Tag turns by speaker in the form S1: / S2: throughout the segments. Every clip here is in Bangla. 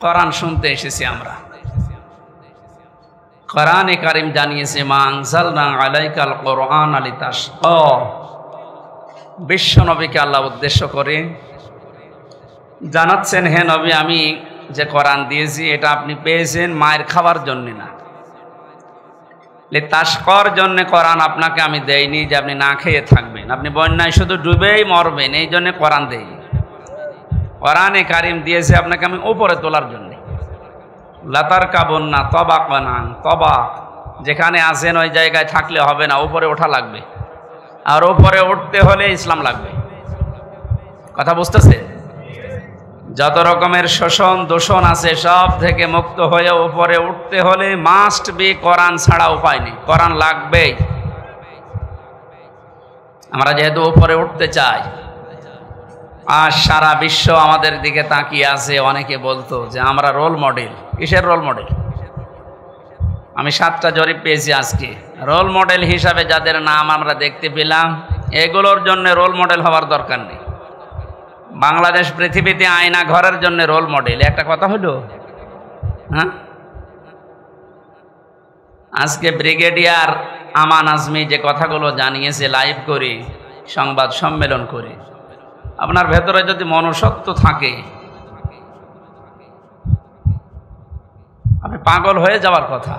S1: কোরআন শুনতে এসেছি আমরা। কোরআনে কারীম জানিয়েছে মা আনজালনা আলাইকাল কোরআনা লিতাশকা। বিশ্ব নবীকে আল্লাহ উদ্দেশ্য করে জানাচ্ছেন, হে নবী, আমি যে কোরআন দিয়েছি এটা আপনি পেয়েছেন মায়ের খাওয়ার জন্য না, লিতাশকার জন্য কোরআন আপনাকে আমি দেইনি যে আপনি না খেয়ে থাকবেন, আপনি বন্যায় শুধু ডুবেই মরবেন এই জন্য কোরআন দেইনি। কোরআনে কারীম দিয়েছে আপনাকে আমি উপরে তোলার জন্য। লাতারকাবুন্না তাবাকান আন তাবাক, যেখানে আছেন ওই জায়গায় থাকলে হবে না, উপরে ওঠা লাগবে, আর উপরে উঠতে হলে ইসলাম লাগবে। কথা বুঝতেছে? যত রকমের শোষণ দূষণ আছে সব থেকে মুক্ত হয়ে উপরে উঠতে হলে মাস্ট বি কোরআন ছাড়া উপায় নেই, কোরআন লাগবেই। আমরা যেহেতু উপরে উঠতে চাই আর সারা বিশ্ব আমাদের দিকে তাকিয়ে আছে, অনেকে বলতো যে আমরা রোল মডেল। কিসের রোল মডেল? আমি 7টা জরিপ পেয়েছি আজকে। রোল মডেল হিসাবে যাদের নাম আমরা দেখতে পেলাম, এগুলোর জন্য রোল মডেল হওয়ার দরকার নেই। বাংলাদেশ পৃথিবীতে আয়না ঘরের জন্য রোল মডেল, একটা কথা হলো। হ্যাঁ, আজকে ব্রিগেডিয়ার আমান আজমি যে কথাগুলো জানিয়েছে লাইভ করে, সংবাদ সম্মেলন করে, আপনার ভেতরে যদি মনুষ্যত্ব থাকে আপনি পাগল হয়ে যাওয়ার কথা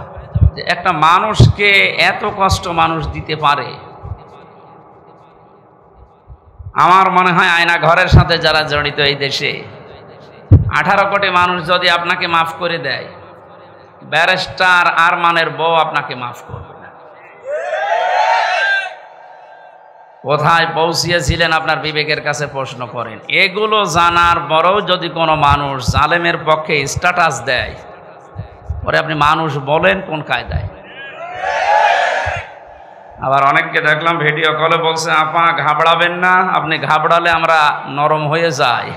S1: যে একটা মানুষকে এত কষ্ট মানুষ দিতে পারে। আমার মনে হয় আয়না ঘরের সাথে যারা জড়িত এই দেশে 18 কোটি মানুষ যদি আপনাকে মাফ করে দেয়, ব্যারিস্টার আরমানের বউ আপনাকে মাফ করবে না। কোথায় পৌঁছিয়েছিলেন আপনার বিবেকের কাছে প্রশ্ন করেন। এগুলো জানার পরেও যদি কোনো মানুষ জালেমের পক্ষে স্ট্যাটাস দেয়, পরে আপনি মানুষ বলেন কোন কায়দায়? আবার অনেককে দেখলাম ভিডিও কলে বলছে, আপা ঘাবড়াবেন না, আপনি ঘাবড়ালে আমরা নরম হয়ে যাই।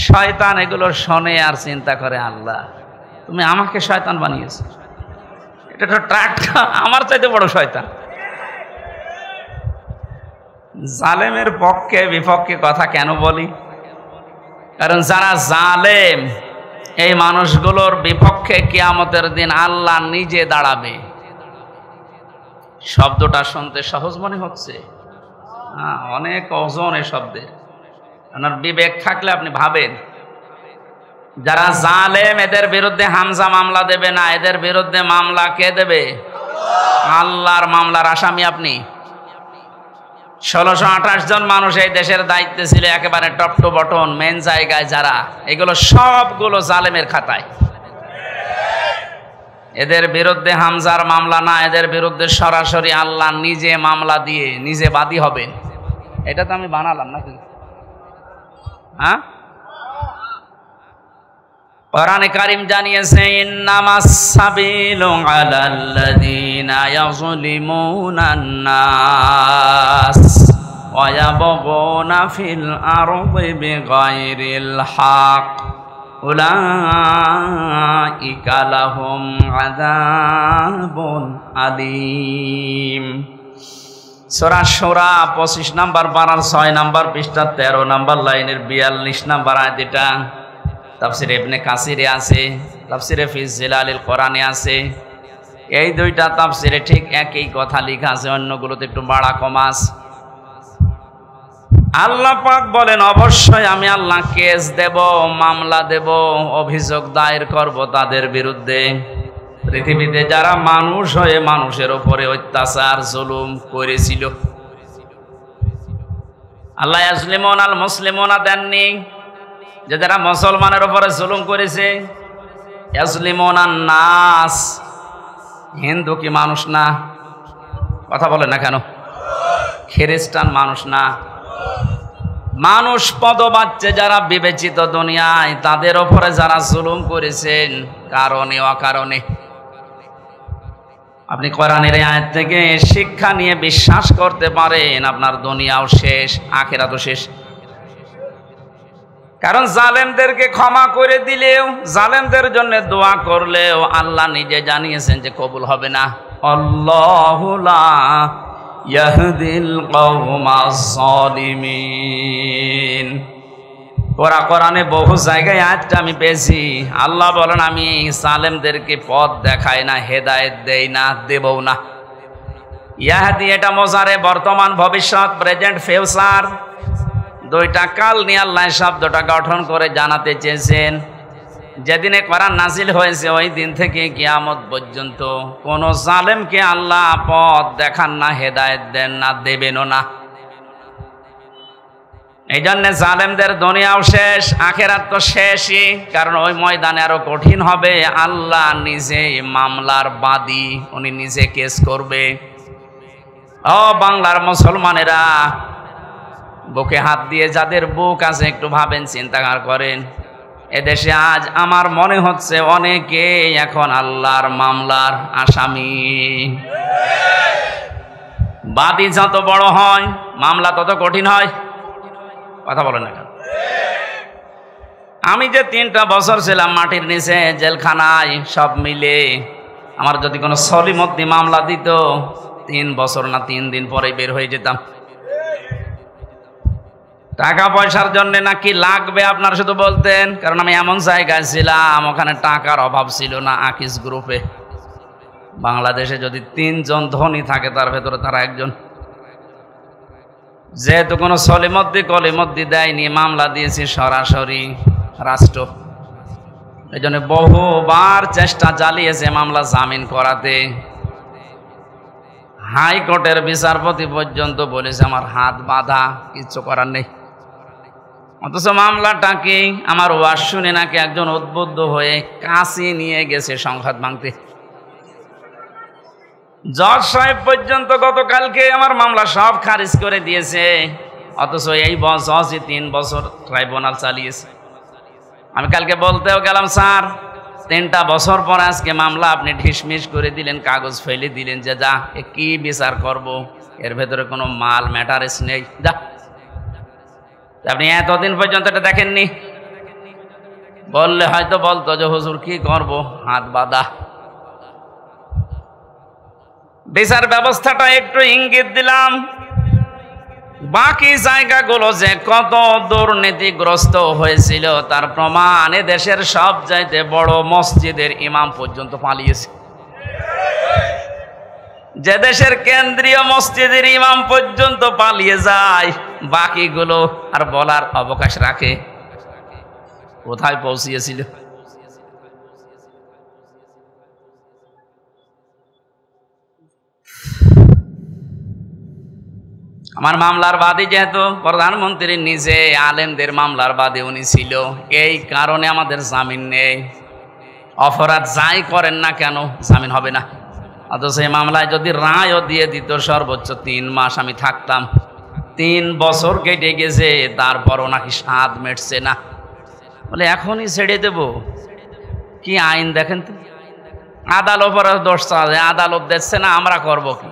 S1: শয়তান এগুলো শোনে আর চিন্তা করে, আল্লাহ তুমি আমাকে শয়তান বানিয়েছ, এটা তো ট্রাকটা আমার চাইতে বড় শয়তান। জালেমের পক্ষে বিপক্ষে কথা কেন বলি? কারণ যারা জালেম এই মানুষগুলোর বিপক্ষে কিয়ামতের দিন আল্লাহ নিজে দাঁড়াবে। শব্দটা শুনতে সহজ মনে হচ্ছে, অনেক ওজন এই শব্দের। আপনার বিবেক থাকলে আপনি ভাবেন, যারা জালেম এদের বিরুদ্ধে হামজা মামলা দেবে না, এদের বিরুদ্ধে মামলা কে দেবে? আল্লাহর মামলার আসামি আপনি। 1628 জন মানুষ এই দেশের দায়িত্বে ছিল, একেবারে টপ টু বটন মেন জায়গায় যারা, এগুলো সবগুলো জালেমের খাতায়। এদের বিরুদ্ধে হামজার মামলা না, এদের বিরুদ্ধে সরাসরি আল্লাহ নিজে মামলা দিয়ে নিজে বাদী হবেন। এটা তো আমি বানালাম নাকি? হ্যাঁ, কোরআনে কারীম জানিয়েছে, ইন্নামাস সাবিলু আলাল্লাযীনা ইয়াযলিমুনান নাস ওয়া ইয়াবগুনা ফিল আরদি বিগাইরিল হক উলাইকা লাহুম আযাবুন আলীম। সূরা শূরা 25 নম্বর পারার 6 নম্বর পৃষ্ঠা 13 নম্বর লাইনের 42 নম্বর আয়াত। এটা তাফসিরে ইবনে কাসিরে আছে, তাফসিরে ফি জিলালিল কোরআনে আছে। এই দুইটা তাফসিরে ঠিক একই কথা লেখা আছে, অন্যগুলোতে একটু বাড়া কমা আছে। আল্লাহ পাক বলেন, অবশ্যই আমি আল্লাহ কেস দেব, মামলা দেব, অভিযোগ দায়ের করব তাদের বিরুদ্ধে, পৃথিবীতে যারা মানুষ হয়ে মানুষের উপরে অত্যাচার জুলুম করেছিল। আল্লাহ ইয়াজলিমুন আল মুসলিমুনা দেননি, যে যারা মুসলমানের উপরে জুলুম করেছে। ইয়াজলিমুনান নাস, হিন্দু কি মানুষ না? কথা বলে না কেন? খ্রিস্টান মানুষ না? মানুষ পদবাচ্চে যারা বিবেচিত দুনিয়ায়, তাদের উপরে যারা জুলুম করেছেন কারণে অকারণে। আপনি কোরআনের আয়াত থেকে শিক্ষা নিয়ে বিশ্বাস করতে পারেন, আপনার দুনিয়াও শেষ, আখিরাতও শেষ। কারণ জালেমদেরকে ক্ষমা করে দিলেও, জালেমদের জন্য দোয়া করলেও আল্লাহ নিজে জানিয়েছেন যে কবুল হবে না। আল্লাহু লা ইয়াহদিল কওমাজ জালিমিন। কোরআনে বহু জায়গায় আয়াতটা আমি পেয়েছি। আল্লাহ বলেন, আমি জালেমদেরকে পথ দেখাই না, হেদায়েত দেই না, দেবও না। ইয়াহাদি এটা মোজারে, বর্তমান, ভবিষ্যৎ, প্রেজেন্ট, ফিউচার, দুইটা কাল নিয়ে আল্লাহ শব্দটা গঠন করে জানাতে চেয়েছেন। যেদিনে কোরআন নাজিল হয়েছে ওই দিন থেকে কিয়ামত পর্যন্ত কোন জালেমকে আল্লাহ পথ দেখান না, হেদায়েত দেন না, দেবেনও না। এই জন্য জালেমদের দুনিয়াও শেষ, আখেরাত তো শেষই, কারণ ওই ময়দানে আরো কঠিন হবে। আল্লাহ নিজে মামলার বাদী, উনি নিজে কেস করবে। ও বাংলার মুসলমানেরা, বুকে হাত দিয়ে যাদের বুক আছে একটু ভাবেন, চিন্তা করেন। এদেশে আজ আমার মনে হচ্ছে অনেকে এখন আল্লাহর মামলার আসামি। বাদী যত বড় হয় মামলা তত কঠিন হয়। কথা বলেন না কেন? আমি যে 3টা বছর ছিলাম মাটির নিচে জেলখানায়, সব মিলে আমার যদি কোনো সলিমদ্দি মামলা দিত 3 বছর না 3 দিন পরে বের হয়ে যেতাম। টাকা পয়সার জন্য নাকি লাগবে আপনারা শুধু বলতেন, কারণ আমি এমন জায়গায় ছিলাম ওখানে টাকার অভাব ছিল না। আকিস গ্রুপে বাংলাদেশে যদি 3 জন ধনী থাকে তার ভেতরে তারা একজন। যেহেতু কোনো সলিমদ্দি কলিমদ্দি দেয়নি, মামলা দিয়েছি সরাসরি রাষ্ট্র। এই জন্য বহুবার চেষ্টা চালিয়েছে মামলা জামিন করাতে। হাইকোর্টের বিচারপতি পর্যন্ত বলেছে আমার হাত বাঁধা, কিচ্ছু করার নেই। অথচ মামলাটা কি, আমার ওয়াজ শুনে নাকি একজন উদ্বুদ্ধ হয়ে কাঁচি নিয়ে গেছে সংঘাত ভাঙতে। জজ সাহেব পর্যন্ত গতকালকে আমার মামলা সব খারিজ করে দিয়েছে। অথচ এই জজই 3 বছর ট্রাইব্যুনাল চালিয়েছে। আমি কালকে বলতেও গেলাম, স্যার 3টা বছর পর আজকে মামলা আপনি ঢিসমিস করে দিলেন, কাগজ ফেলে দিলেন, যে যা কি বিচার করব, এর ভেতরে কোনো মাল ম্যাটারেস নেই, যা। আপনি এতদিন পর্যন্ত এটা দেখেননি। বললে হয়তো বলতো যে হুজুর কি করব, হাত বাঁধা। বিচার ব্যবস্থাটা একটু ইঙ্গিত দিলাম। বাকি জায়গাগুলো যে কত দুর্নীতিগ্রস্ত হয়েছিল তার প্রমাণ দেশের সব চাইতে বড় মসজিদের ইমাম পর্যন্ত পালিয়েছে। যে দেশের কেন্দ্রীয় মসজিদের ইমাম পর্যন্ত পালিয়ে যায়, বাকিগুলো আর বলার অবকাশ রাখে? কোথায় পৌঁছিয়েছিল? আমার মামলার বাদী যেহেতু প্রধানমন্ত্রী নিজে আলেমদের মামলার বাদী উনি ছিল, এই কারণে আমাদের জামিন নেই। অপরাধ যাই করেন না কেন জামিন হবে না। অথচ এই মামলায় যদি রায়ও দিয়ে দিত সর্বোচ্চ 3 মাস আমি থাকতাম। 3 বছর কেটে গেছে, তারপরও নাকি স্বাদ মেটছে না। বলে এখনই ছেড়ে দেব? কি আইন দেখেন তো। আদালত দোষ চায়, আদালত দেখছে না, আমরা করব কি?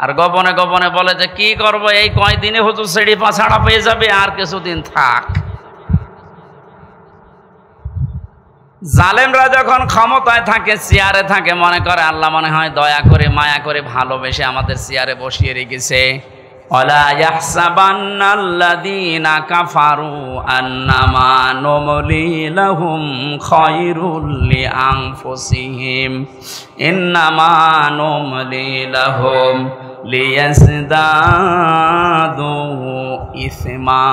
S1: আর গোপনে গোপনে বলে যে কি করব, এই কয়দিনে হুজুর ছেড়ে ছাড়া পেয়ে যাবে, আর কিছুদিন থাক। জালেমরা যখন ক্ষমতায় থাকে, চেয়ারে থাকে, মনে করে আল্লাহ মনে হয় দয়া করে মায়া করে ভালোবেসে আমাদের চেয়ারে বসিয়ে রেখেছে। ওয়ালা ইয়াহসাবান্নাল্লাযীনা কাফারু আন্নামা নুমলি লাহুম খায়রুল লিআনফুসিহিম ইন্নামা নুমলি লাহুম লিয়াজদাদু ইসমা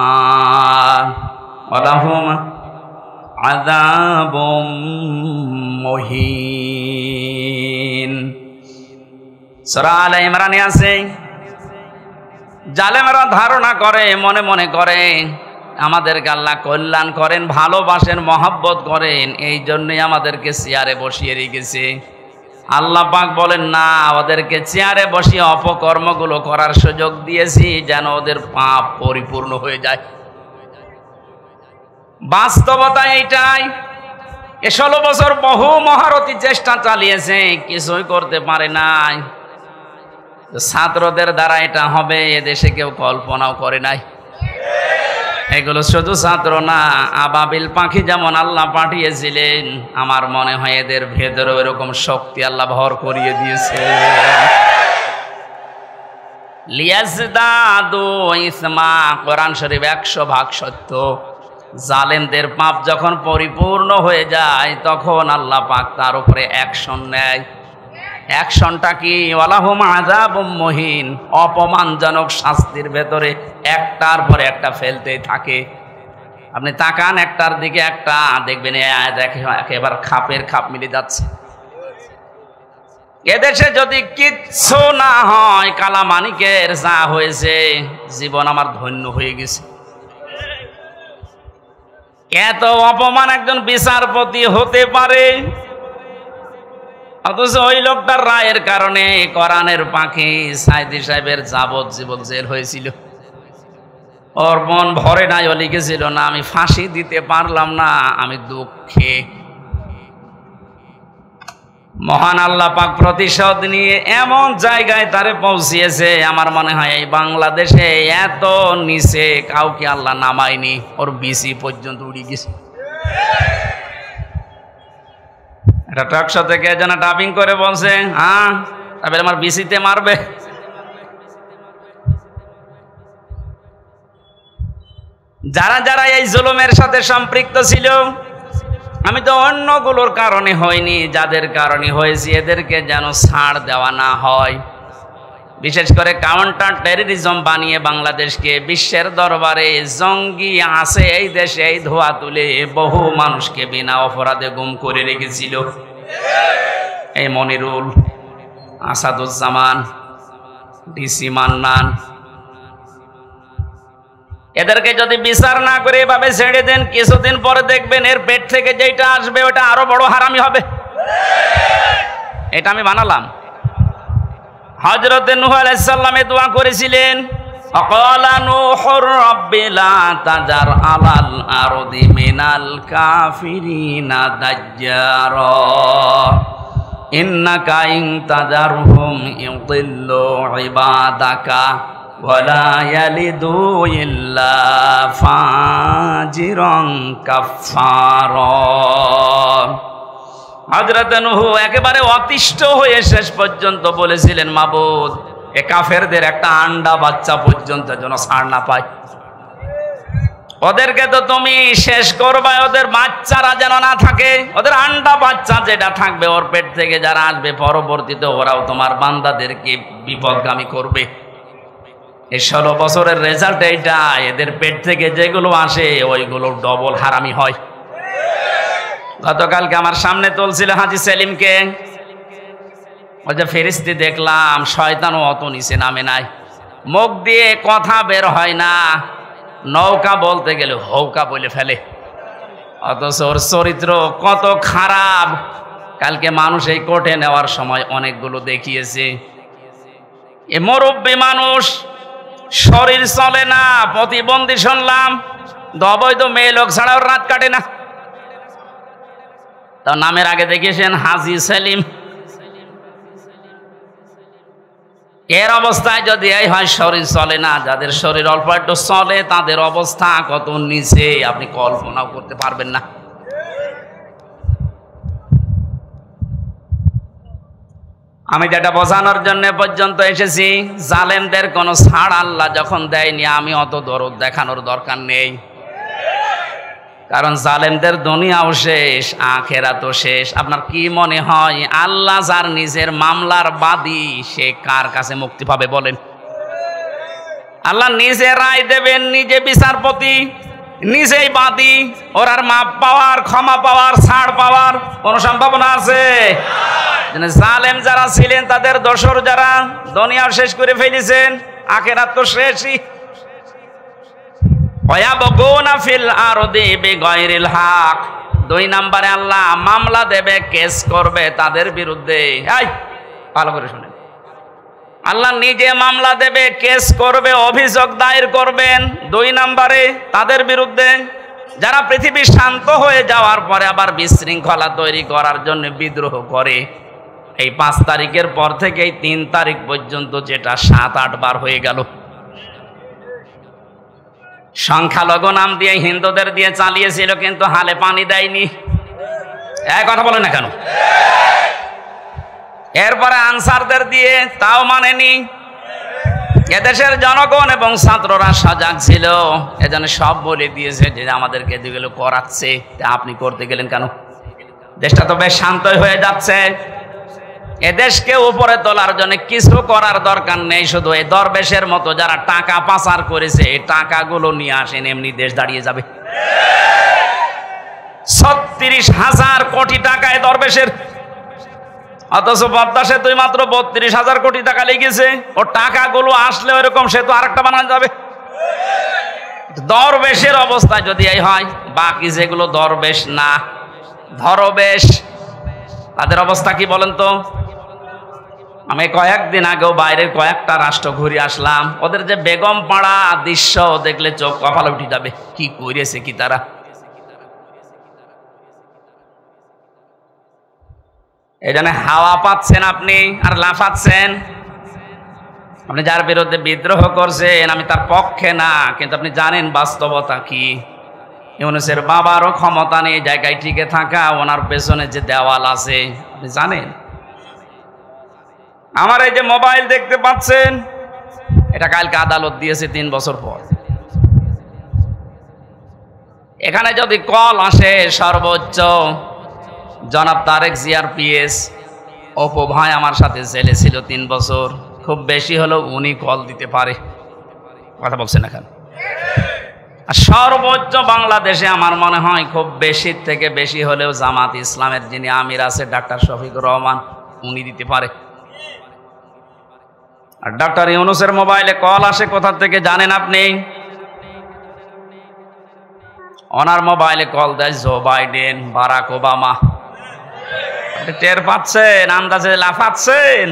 S1: ওয়ালাহুম আযাবুম মুহিন। সূরা আলে ইমরানে আছে, জালেমেরা ধারণা করে, মনে মনে করে আমাদেরকে আল্লাহ কল্যাণ করেন, ভালোবাসেন, মহব্বত করেন, এই জন্যই আমাদেরকে চেয়ারে বসিয়ে রেখেছে। আল্লাহ পাক বলেন না, ওদেরকে চেয়ারে বসিয়ে অপকর্মগুলো করার সুযোগ দিয়েছি যেন ওদের পাপ পরিপূর্ণ হয়ে যায়। বাস্তবতা এইটাই। 16 বছর বহু মহারথী চেষ্টা চালিয়েছে, কিছুই করতে পারে নাই। ছাত্রদের দ্বারা এটা হবে এদেশে কেউ কল্পনাও করে নাই। এগুলো শুধু ছাত্র না, আবাবিল পাখি যেমন আল্লাহ পাঠিয়েছিলেন, আমার মনে হয় এদের ভেতরে এরকম শক্তি আল্লাহ ভর করিয়ে দিয়েছে। লিয়াজদাদু ইসমা, কোরআন শরীফ 100 ভাগ সত্য। জালেমদের পাপ যখন পরিপূর্ণ হয়ে যায় তখন আল্লাহ পাক তার উপরে অ্যাকশন নেয়। অ্যাকশনটা কি? ওয়ালাহুম আযাবুম মুহিন, অপমানজনক শাস্তির ভেতরে একটার পরে একটা ফেলতেই থাকে। আপনি তাকান একটার দিকে একটা, দেখবেন একেবারে খাপের খাপ মিলে যাচ্ছে। এদেশে যদি কিচ্ছু না হয়, কালামানিকের যা হয়েছে, জীবন আমার ধন্য হয়ে গেছে। এত অপমান একজন বিচারপতি হতে পারে, অথচ ওই লোকটার রায়ের কারণে কোরআনের পাখি সাইদি সাহেবের যাবজ্জীবন জেল হয়েছিল। ওর মন ভরে নাই, ও লিখেছিল না আমি ফাঁসি দিতে পারলাম না, আমি দুঃখে। মহান আল্লাহ পাক প্রতিশোধ নিয়ে এমন জায়গায় তারে পৌঁছিয়েছে, আমার মনে হয় এই বাংলাদেশে এত নিচে কাউকে আল্লাহ নামায়নি। ওর বিসি পর্যন্ত উড়ে গেছে। এটা টকশো থেকে যেন ডাবিং করে বলছে, হ্যাঁ তারপরে আমার বিসিতে মারবে। যারা যারা এই জুলুমের সাথে সম্পৃক্ত ছিল, আমি তো অন্যগুলোর কারণে হয়নি, যাদের কারণে হয়েছে এদেরকে যেন ছাড় দেওয়া না হয়। বিশেষ করে কাউন্টার টেররিজম বানিয়ে বাংলাদেশকে বিশ্বের দরবারে জঙ্গি আছে এই দেশে এই ধোয়া তুলে বহু মানুষকে বিনা অপরাধে গুম করে রেখেছিল। এই মনিরুল, আসাদুজ্জামান, ডিসি মান্নান, এদেরকে যদি বিচার না করে এভাবে ছেড়ে দেন, কিছুদিন পরে দেখবেন এর পেট থেকে যেটা আসবে ওটা আরো বড় হারামি হবে। এটা আমি বানালাম। হযরত নূহ আলাইহিস সালাম দোয়া করেছিলেন, আকালা নূহুর রাব্বি লা তাজার আলাল আরদি মিনাল কাফিরিনা দাজ্জারা ইন্নাকা ইন তাজারহুম ইউদিল্লু ইবাদাকা ওয়ালা ইয়ালিদু ইল্লা ফাজিরান কাফফারা। হযরত নূহ একেবারে অতিষ্ঠ হয়ে শেষ পর্যন্ত বলেছিলেন, মাবুদ এ কাফেরদের একটা আন্ডা বাচ্চা পর্যন্ত যেন ছাড় না পায়। ওদেরকে তো তুমি শেষ করবে, ওদের বাচ্চারা যেন না থাকে। ওদের আন্ডা বাচ্চা যেটা থাকবে ওর পেট থেকে যারা আসবে পরবর্তীতে ওরাও তোমার বান্দাদেরকে বিপদগামী করবে। এই 16 বছরের রেজাল্ট এইটা, এদের পেট থেকে যেগুলো আসে ওইগুলো ডবল হারামি হয়। গতকালকে আমার সামনে তুলছিল হাজী সেলিমকে, ওই যে ফেরেশতা দেখলাম, শয়তানও অত নিচে নামে নাই, মুখ দিয়ে কথা বের হয় না, নৌকা বলতে গেলে হৌকা বলে ফেলে। অথচ ওর চরিত্র কত খারাপ, কালকে মানুষ এই কোর্টে নেওয়ার সময় অনেকগুলো দেখিয়েছে। এ মুরব্বী মানুষ, শরীর চলে না, প্রতিবন্ধী শুনলাম, অবৈধ মেয়ে লোক ছাড়াও রাত কাটে না। তার নামের আগে দেখিয়েছেন হাজী সেলিম। এর অবস্থায় যদি এই হয় শরীর চলে না, যাদের শরীর অল্প একটু চলে তাদের অবস্থা কত নিচে আপনি কল্পনাও করতে পারবেন না। আমি যেটা বোঝানোর জন্য পর্যন্ত এসেছি, জালেমদের কোনো ছাড় আল্লাহ যখন দেয়নি, আমি অত দরদ দেখানোর দরকার নেই। কারণ জালেমদের দুনিয়াও শেষ, আখিরাতও শেষ। আপনার কি মনে হয় আল্লাহ যার নিজের মামলার বাদী, সে কার কাছে মুক্তি পাবে বলেন? আল্লাহ নিজে রায় দেবেন, নিজে বিচারপতি, নিজেই বাদী। ওর আর মাপ পাওয়ার, ক্ষমা পাওয়ার, ছাড় পাওয়ার কোন সম্ভাবনা আছে? জালেম যারা ছিলেন তাদের দোসর যারা দুনিয়া শেষ করে ফেলেছেন, আখিরাত তো শেষই। দুই নম্বরে আল্লাহ মামলা দেবে, কেস করবে তাদের বিরুদ্ধে। ভালো করে শুনেন, আল্লাহ নিজে মামলা দেবে, কেস করবে, অভিযোগ দায়ের করবেন 2 নম্বরে তাদের বিরুদ্ধে, যারা পৃথিবী শান্ত হয়ে যাওয়ার পরে আবার বিশৃঙ্খলা তৈরি করার জন্য বিদ্রোহ করে। এই 5 তারিখের পর থেকে এই 3 তারিখ পর্যন্ত যেটা 7-8 বার হয়ে গেল। সংখ্যালঘু নাম দিয়ে হিন্দুদের দিয়ে চালিয়েছিল, কিন্তু হালে পানি দেয়নি। কথা বলে না কেন? এরপরে আনসারদের দিয়ে, তাও মানেনি। এদেশের জনগণ এবং ছাত্ররা সজাগ ছিল, এজন্য সব বলে দিয়েছে যে আমাদেরকে যেগুলো করাচ্ছে তা আপনি করতে গেলেন কেন? দেশটা তো বেশ শান্তই হয়ে যাচ্ছে। এদেশকে উপরে তোলার জন্য কিছু করার দরকার নেই, শুধু এই দরবেশের মতো যারা টাকা পাচার করেছে এই টাকাগুলো নিয়ে আসেন, এমনি দেশ দাঁড়িয়ে যাবে। ৩৬,০০০ কোটি টাকা এই দরবেশের, অথচ পদ্মা সেতুই মাত্র ৩২,০০০ কোটি টাকা লেগেছে। ও টাকাগুলো আসলে ওইরকম সেতু আরেকটা বানানো যাবে। দরবেশের অবস্থা যদি এই হয়, বাকি যেগুলো দরবেশ না ধরবেশ তাদের অবস্থা কি বলেন তো? আমি কয়েকদিন আগেও বাইরের কয়েকটা রাষ্ট্র ঘুরে আসলাম, ওদের যে বেগম পাড়া দৃশ্য দেখলে চোখ কপালে উঠে যাবে। কি করেছে কি তারা! এই জন্য হাওয়া পাচ্ছেন আপনি আর লাফাচ্ছেন। আপনি যার বিরুদ্ধে বিদ্রোহ করছেন আমি তার পক্ষে না, কিন্তু আপনি জানেন বাস্তবতা কি। ইউনূসের বাবারও ক্ষমতা নেই জায়গায় টিকে থাকা, ওনার পেছনে যে দেওয়াল আছে আপনি জানেন। আমার এই যে মোবাইল দেখতে পাচ্ছেন, এটা কালকে আদালত দিয়েছে ৩ বছর পর। এখানে যদি কল আসে সর্বোচ্চ জনাব তারেক জিয়ার পিএস অপু ভাই আমার সাথে জেলে ছিল ৩ বছর, খুব বেশি হলেও উনি কল দিতে পারে। কথা বলছেন এখানে। আর সর্বোচ্চ বাংলাদেশে আমার মনে হয় খুব বেশি থেকে বেশি হলেও জামাত ইসলামের যিনি আমির আছে ডাক্তার শফিকুর রহমান, উনি দিতে পারে। আর ডক্টর ইউনূসের মোবাইলে কল আসে কোথা থেকে জানেন আপনি? ওনার মোবাইলে কল দেয় জো বাইডেন, বারাক ওবামা। টের পাচ্ছেন? আন্দাজে লাফাচ্ছেন।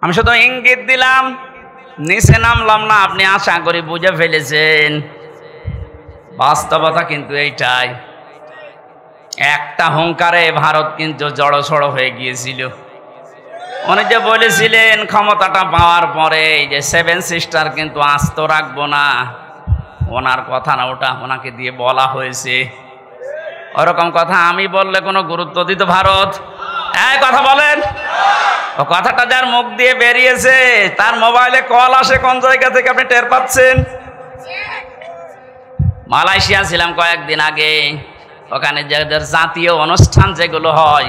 S1: আমি শুধু ইঙ্গিত দিলাম, নিচে নামলাম না। আপনি আশা করি বুঝে ফেলেছেন। বাস্তবতা কিন্তু এইটাই। একটা হুঙ্কারে ভারত কিন্তু জড়সড় হয়ে গিয়েছিল। উনি যে বলেছিলেন ক্ষমতাটা পাওয়ার পরে যে 7 সিস্টার কিন্তু আস্ত রাখবো না, ওনার কথা না, ওটা ওনাকে দিয়ে বলা হয়েছে। ওরকম কথা আমি বললে কোনো গুরুত্ব দিত ভারত? এই কথা বলেন। ও কথাটা যার মুখ দিয়ে বেরিয়েছে তার মোবাইলে কল আসে কোন জায়গা থেকে আপনি টের পাচ্ছেন? মালয়েশিয়া ছিলাম কয়েকদিন আগে, ওখানে যাদের জাতীয় অনুষ্ঠান যেগুলো হয়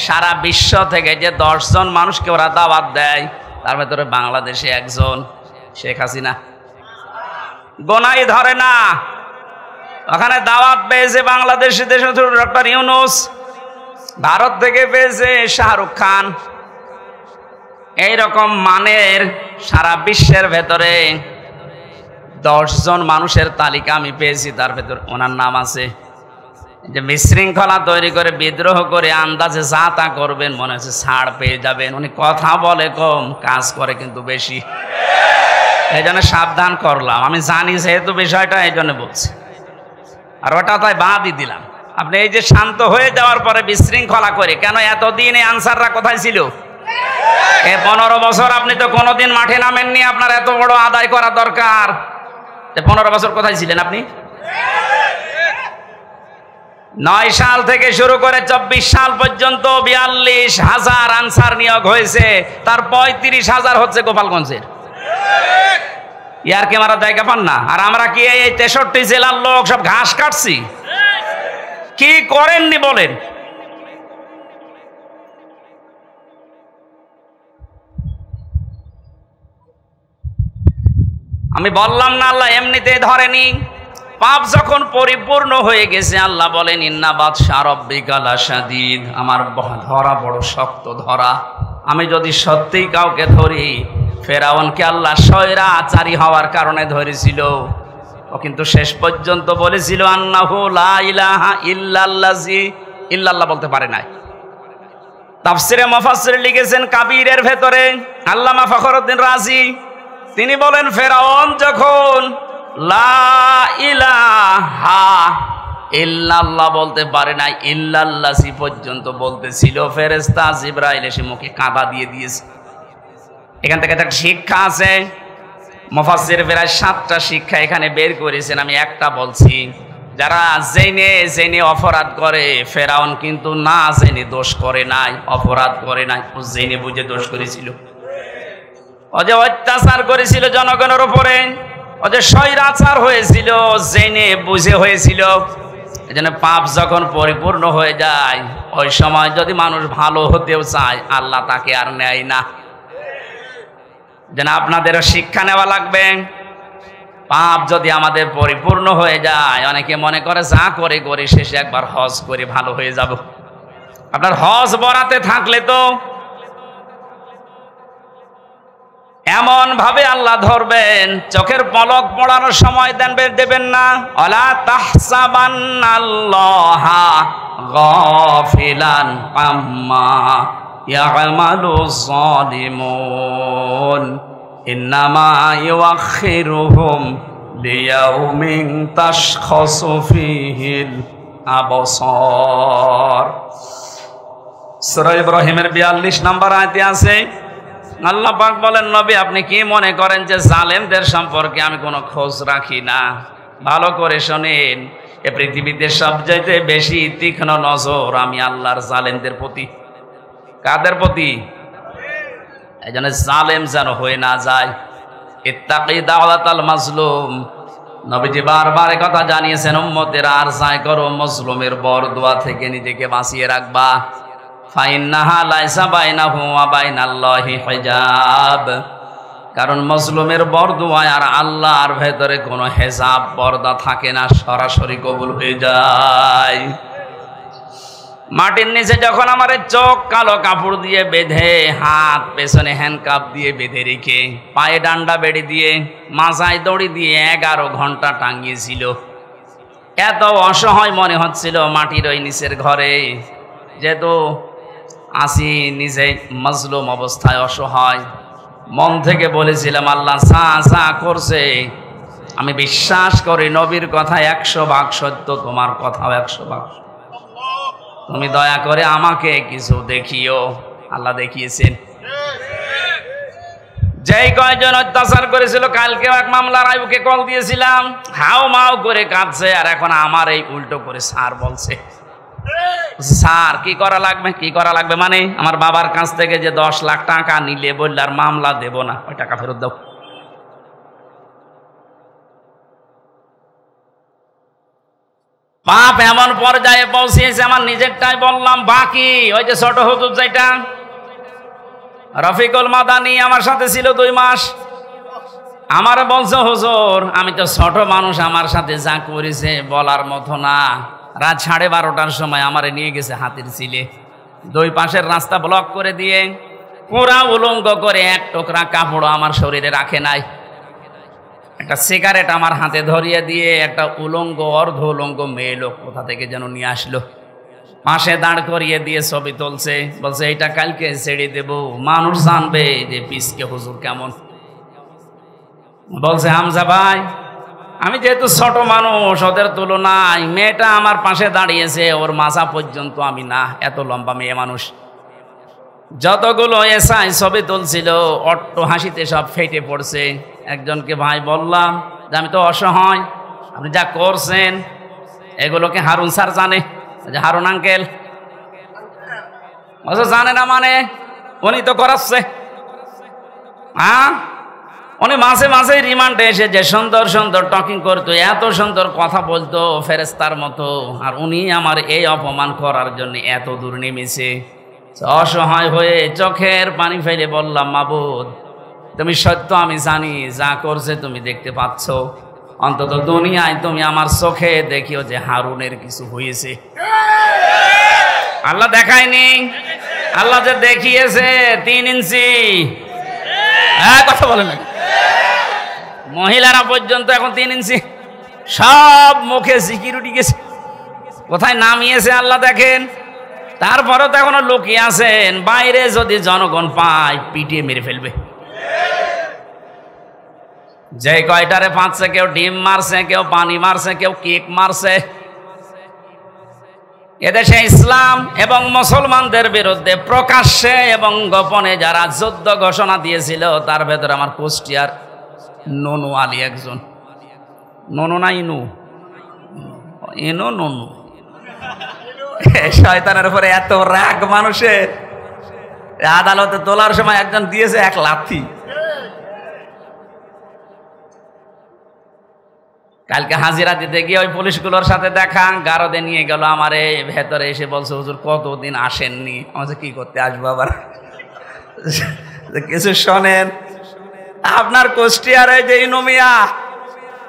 S1: সারা বিশ্ব থেকে যে 10 জন মানুষকে ওরা দাওয়াত দেয়, তার ভেতরে বাংলাদেশে একজন, শেখ হাসিনা। গোনাই ধরে না। ওখানে দাওয়াত পেয়েছে বাংলাদেশে ডক্টর ইউনূস, ভারত থেকে পেয়েছে শাহরুখ খান। এইরকম মানের সারা বিশ্বের ভেতরে 10 জন মানুষের তালিকা আমি পেয়েছি, তার ভেতর ওনার নাম আছে। যে বিশৃঙ্খলা তৈরি করে বিদ্রোহ করে আন্দাজে যা তা করবেন, মনে হচ্ছে ছাড় পেয়ে যাবেন। উনি কথা বলে কম, কাজ করে কিন্তু বেশি। এই জন্য সাবধান করলাম, আমি জানি যেহেতু বিষয়টা, এই জন্য বলছি। আর ওটা তাই বাদই দিলাম। আপনি এই যে শান্ত হয়ে যাওয়ার পরে বিশৃঙ্খলা করে কেন? এতদিন এই আনসাররা কোথায় ছিল? 15 বছর আপনি তো কোনোদিন মাঠে নামেননি। আপনার এত বড় আদায় করা দরকার। 15 বছর কোথায় ছিলেন আপনি? 9 সাল থেকে শুরু করে 24 সাল পর্যন্ত 42,000 আনসার নিয়োগ হয়েছে, তার 35,000 হচ্ছে গোপালগঞ্জের। ইয়ারকে মারা জায়গা পান না। আর আমরা কি এই 63 জেলার লোক সব ঘাস কাটছি? কি করেননি বলেন? আমি বললাম না আল্লাহ এমনিতেই ধরেনি। পাপ যখন পরিপূর্ণ হয়ে গেছে আল্লাহ বলেন ইন্না বাতশা রাব্বিকা লাশাদীদ, আমার ধরা বড় শক্ত ধরা। আমি যদি সত্যিই কাউকে ধরি, ফেরাউনকে আল্লাহ স্বৈরাচারী হওয়ার কারণে ধরেছিল। ও কিন্তু শেষ পর্যন্ত বলেছিল আন্নাহু লা ইলাহা ইল্লাল্লাজি, ইল্লাল্লাহ বলতে পারে নাই। তাফসিরে মুফাসসির লিখেছেন কাবীরের ভেতরে আল্লামা ফখরুদ্দিন রাজি, তিনি বলেন ফেরাউন যখন লা ইলাহা ইল্লাল্লাহ বলতে পারে নাই, ইল্লাল্লাহি পর্যন্ত বলতেছিল, ফেরেশতা জিবরাইল এসে মুখে কাঁদা দিয়ে দিয়েছে। এখান থেকে একটা শিক্ষা আছে। মুফাসসির প্রায় 7টা শিক্ষা এখানে বের করেছেন, আমি একটা বলছি। যারা জেনে জেনে অপরাধ করে, ফেরাউন কিন্তু না জেনে দোষ করে নাই, অপরাধ করে নাই, ও জেনে বুঝে দোষ করেছিল। ও যে অত্যাচার করেছিল জনগণের উপরে, ও যে স্বৈরাচার হয়েছিল, জেনে বুঝে হয়েছিল। এই জন্য পাপ যখন পরিপূর্ণ হয়ে যায়, ওই সময় যদি মানুষ ভালো হতেও চায়, আল্লাহ তাকে আর নেয় না। যেন আপনাদেরও শিক্ষা নেওয়া লাগবে। পাপ যদি আমাদের পরিপূর্ণ হয়ে যায়, অনেকে মনে করে যা করে করে শেষে একবার হজ করে ভালো হয়ে যাব। আপনার হজ বরাতে থাকলে তো এমন ভাবে আল্লাহ ধরবেন, চোখের পলক পড়ানোর সময় দেবেন না। ওয়ালা তাহসাবান্নাল্লাহা গাফিলান আম্মা ইয়ামালুজ যালিমুন ইন্নামা ইউআখিরুহুম লিয়াউমিন তাশখাসু ফীহিল আবসার। সূরা ইব্রাহিমের 42 নম্বর আয়াতে আছে, আল্লাহ পাক বলেন, নবী আপনি কি মনে করেন যে জালেমদের সম্পর্কে আমি কোনো খোঁজ রাখি না? ভালো করে শোনেন, এ পৃথিবীতে সবচাইতে বেশি তীক্ষ্ণ নজর আমি আল্লাহর জালেমদের প্রতি। কাদের প্রতি? এই জন্য জালেম যেন হয়ে না যায়। ইত্তাকি দাওয়াতাল মাজলুম, নবীজি বারবার কথা জানিয়েছেন, উম্মতেরা আর যাই করো মজলুমের বরদোয়া থেকে নিজেকে বাঁচিয়ে রাখবা। ফাইন্নাহা লাইসা বাইনাহু ওয়া বাইনাল্লাহি হিজাব, কারণ মজলুমের বরদোয়ায় আর আল্লাহর ভেতরে কোনো হেজাব পর্দা থাকে না, সরাসরি কবুল হয়ে যায়। মাটির নিচে যখন আমার চোখ কালো কাপড় দিয়ে বেঁধে, হাত পেছনে হ্যান্ডকাপ দিয়ে বেঁধে রেখে, পায়ে ডান্ডা বেড়ি দিয়ে, মাথায় দড়ি দিয়ে 11 ঘন্টা টাঙিয়েছিল, এত অসহায় মনে হচ্ছিল মাটির ওই নিচের ঘরে। যেহেতু আসি নিজে মজলুম অবস্থায়, অসহায়, মন থেকে বলেছিলাম, আল্লাহ যা করছে আমি বিশ্বাস করি, নবীর কথা 100 ভাগ সত্য, তোমার কথাও 100 ভাগ। তুমি দয়া করে আমাকে কিছু দেখিও। আল্লাহ দেখিয়েছেন। যেই কয়জন অত্যাচার করেছিল, কালকেও এক মামলার আইবুকে কল দিয়েছিলাম, হাও মাও করে কাঁদছে, আর এখন আমার এই উল্টো করে স্যার বলছে। স্যার কি করা লাগবে? কি করা লাগবে মানে আমার বাবার কাছ থেকে যে 10 লাখ টাকা নিলে বললে আর মামলা দেব না, ওই টাকা ফেরত দাও। পাপ এমন পর্যায়ে পৌঁছেছে, আমার নিজেরটাই বললাম, বাকি ওই যে ছোট হুজুর যেটা রফিকুল মাদানি আমার সাথে ছিল 2 মাস, আমার বলছে, হুজুর আমি তো ছোট মানুষ, আমার সাথে যা করেছে বলার মতো না। রাত 12:30টার সময় আমারে নিয়ে গেছে হাতির চিলে, 2 পাশের রাস্তা ব্লক করে দিয়ে, পুরা উলঙ্গ করে, এক টুকরা কাপড় আমার শরীরে রাখে নাই, একটা সিগারেট আমার হাতে ধরিয়ে দিয়ে একটা উলঙ্গ অর্ধ উলঙ্গ মেয়ে লোক কোথা থেকে যেন নিয়ে আসলো, পাশে দাঁড় করিয়ে দিয়ে ছবি তুলছে, বলছে এটা কালকে ছেড়ে দেব, মানুষ জানবে যে পিসকে হুজুর কেমন। বলছে, হামজা ভাই আমি যেহেতু ছোট মানুষ, ওদের তুলনায় মেয়েটা আমার পাশে দাঁড়িয়েছে, ওর মাথা পর্যন্ত আমি না, এত লম্বা মেয়ে মানুষ। যতগুলো এসআই ছবি তুলছিল, অট্ট হাসিতে সব ফেটে পড়ছে। একজনকে ভাই বললাম যে আমি তো অসহায়, আপনি যা করছেন এগুলোকে হারুন স্যার জানে, যে হারুন আঙ্কেল জানে না, মানে উনি তো করাচ্ছে। হ্যাঁ, উনি মাঝে মাঝে রিমান্ডে এসে যে সুন্দর সুন্দর টকিং করতো, এত সুন্দর কথা বলতো ফেরেস্তার মতো, আর উনি আমার এই অপমান করার জন্য এত দূর নেমেছে। অসহায় হয়ে চোখের পানি ফেলে বললাম, মাবুদ তুমি সত্য, আমি জানি যা করছে তুমি দেখতে পাচ্ছ, অন্তত দুনিয়ায় তুমি আমার চোখে দেখিও যে হারুনের কিছু হয়েছে। আল্লাহ দেখায়নি, আল্লাহ যে দেখিয়েছে 3 ইঞ্চি। হ্যাঁ কথা বলে না, মহিলারা পর্যন্ত এখন 3 ইঞ্চি, সব মুখে সিকিউরিটি গেছে, কোথায় নামিয়েছে আল্লাহ দেখেন। তারপরেও তো এখনো লুকিয়ে আছেন, বাইরে যদি জনগণ পায় পিটিয়ে মেরে ফেলবে। যে কয়টারে পাচ্ছে, কেউ ডিম মারছে, কেউ পানি মারছে, কেউ কেক মারছে। এদেশে ইসলাম এবং মুসলমানদের বিরুদ্ধে প্রকাশ্যে এবং গোপনে যারা যুদ্ধ ঘোষণা দিয়েছিল, তার ভেতরে আমার কুষ্টিয়ার নুনু আলী একজন। নুনু না ইনু, ইনো নুনু। শয়তানের উপরে এত রাগ মানুষের, আদালতে তোলার সময় একজন দিয়েছে এক লাথি। কালকে হাজিরা দিতে গিয়ে ওই পুলিশগুলোর সাথে দেখা, গারদে নিয়ে গেল আমারে, ভেতরে এসে বলছে হুজুর কতদিন আসেননি। আমাকে কি করতে আসবো আবার, কিছু শোনেন। আপনার কুষ্টিয়ারে যে ইনুমিয়া,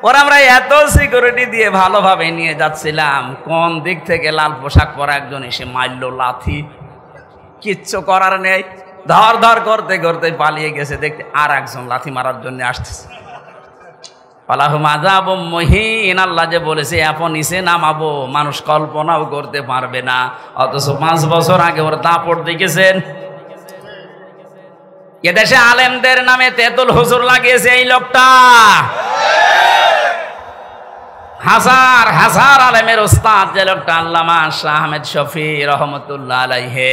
S1: ওরা আমরা এত সিকিউরিটি দিয়ে ভালোভাবে নিয়ে যাচ্ছিলাম, কোন দিক থেকে লাল পোশাক পরা একজন এসে মারল লাথি, কিচ্ছু করার নেই, ধর ধর করতে করতে পালিয়ে গেছে। দেখতে আর একজন লাথি মারার জন্য আসতেছে। মহিন, আল্লাহ যে বলেছে এখন নিচে নামাবো, মানুষ কল্পনাও করতে পারবে না। অথচ 5 বছর আগে ওর দাপট দেখেছেন। এদেশে আলেমদের নামে তেতুল হুজুর লাগিয়েছে এই লোকটা। হাজার হাজার আলেমের উস্তাদ যে লোকটা, আল্লামা শাহ আহমেদ শফি রহমতুল্লাহ আলাইহি,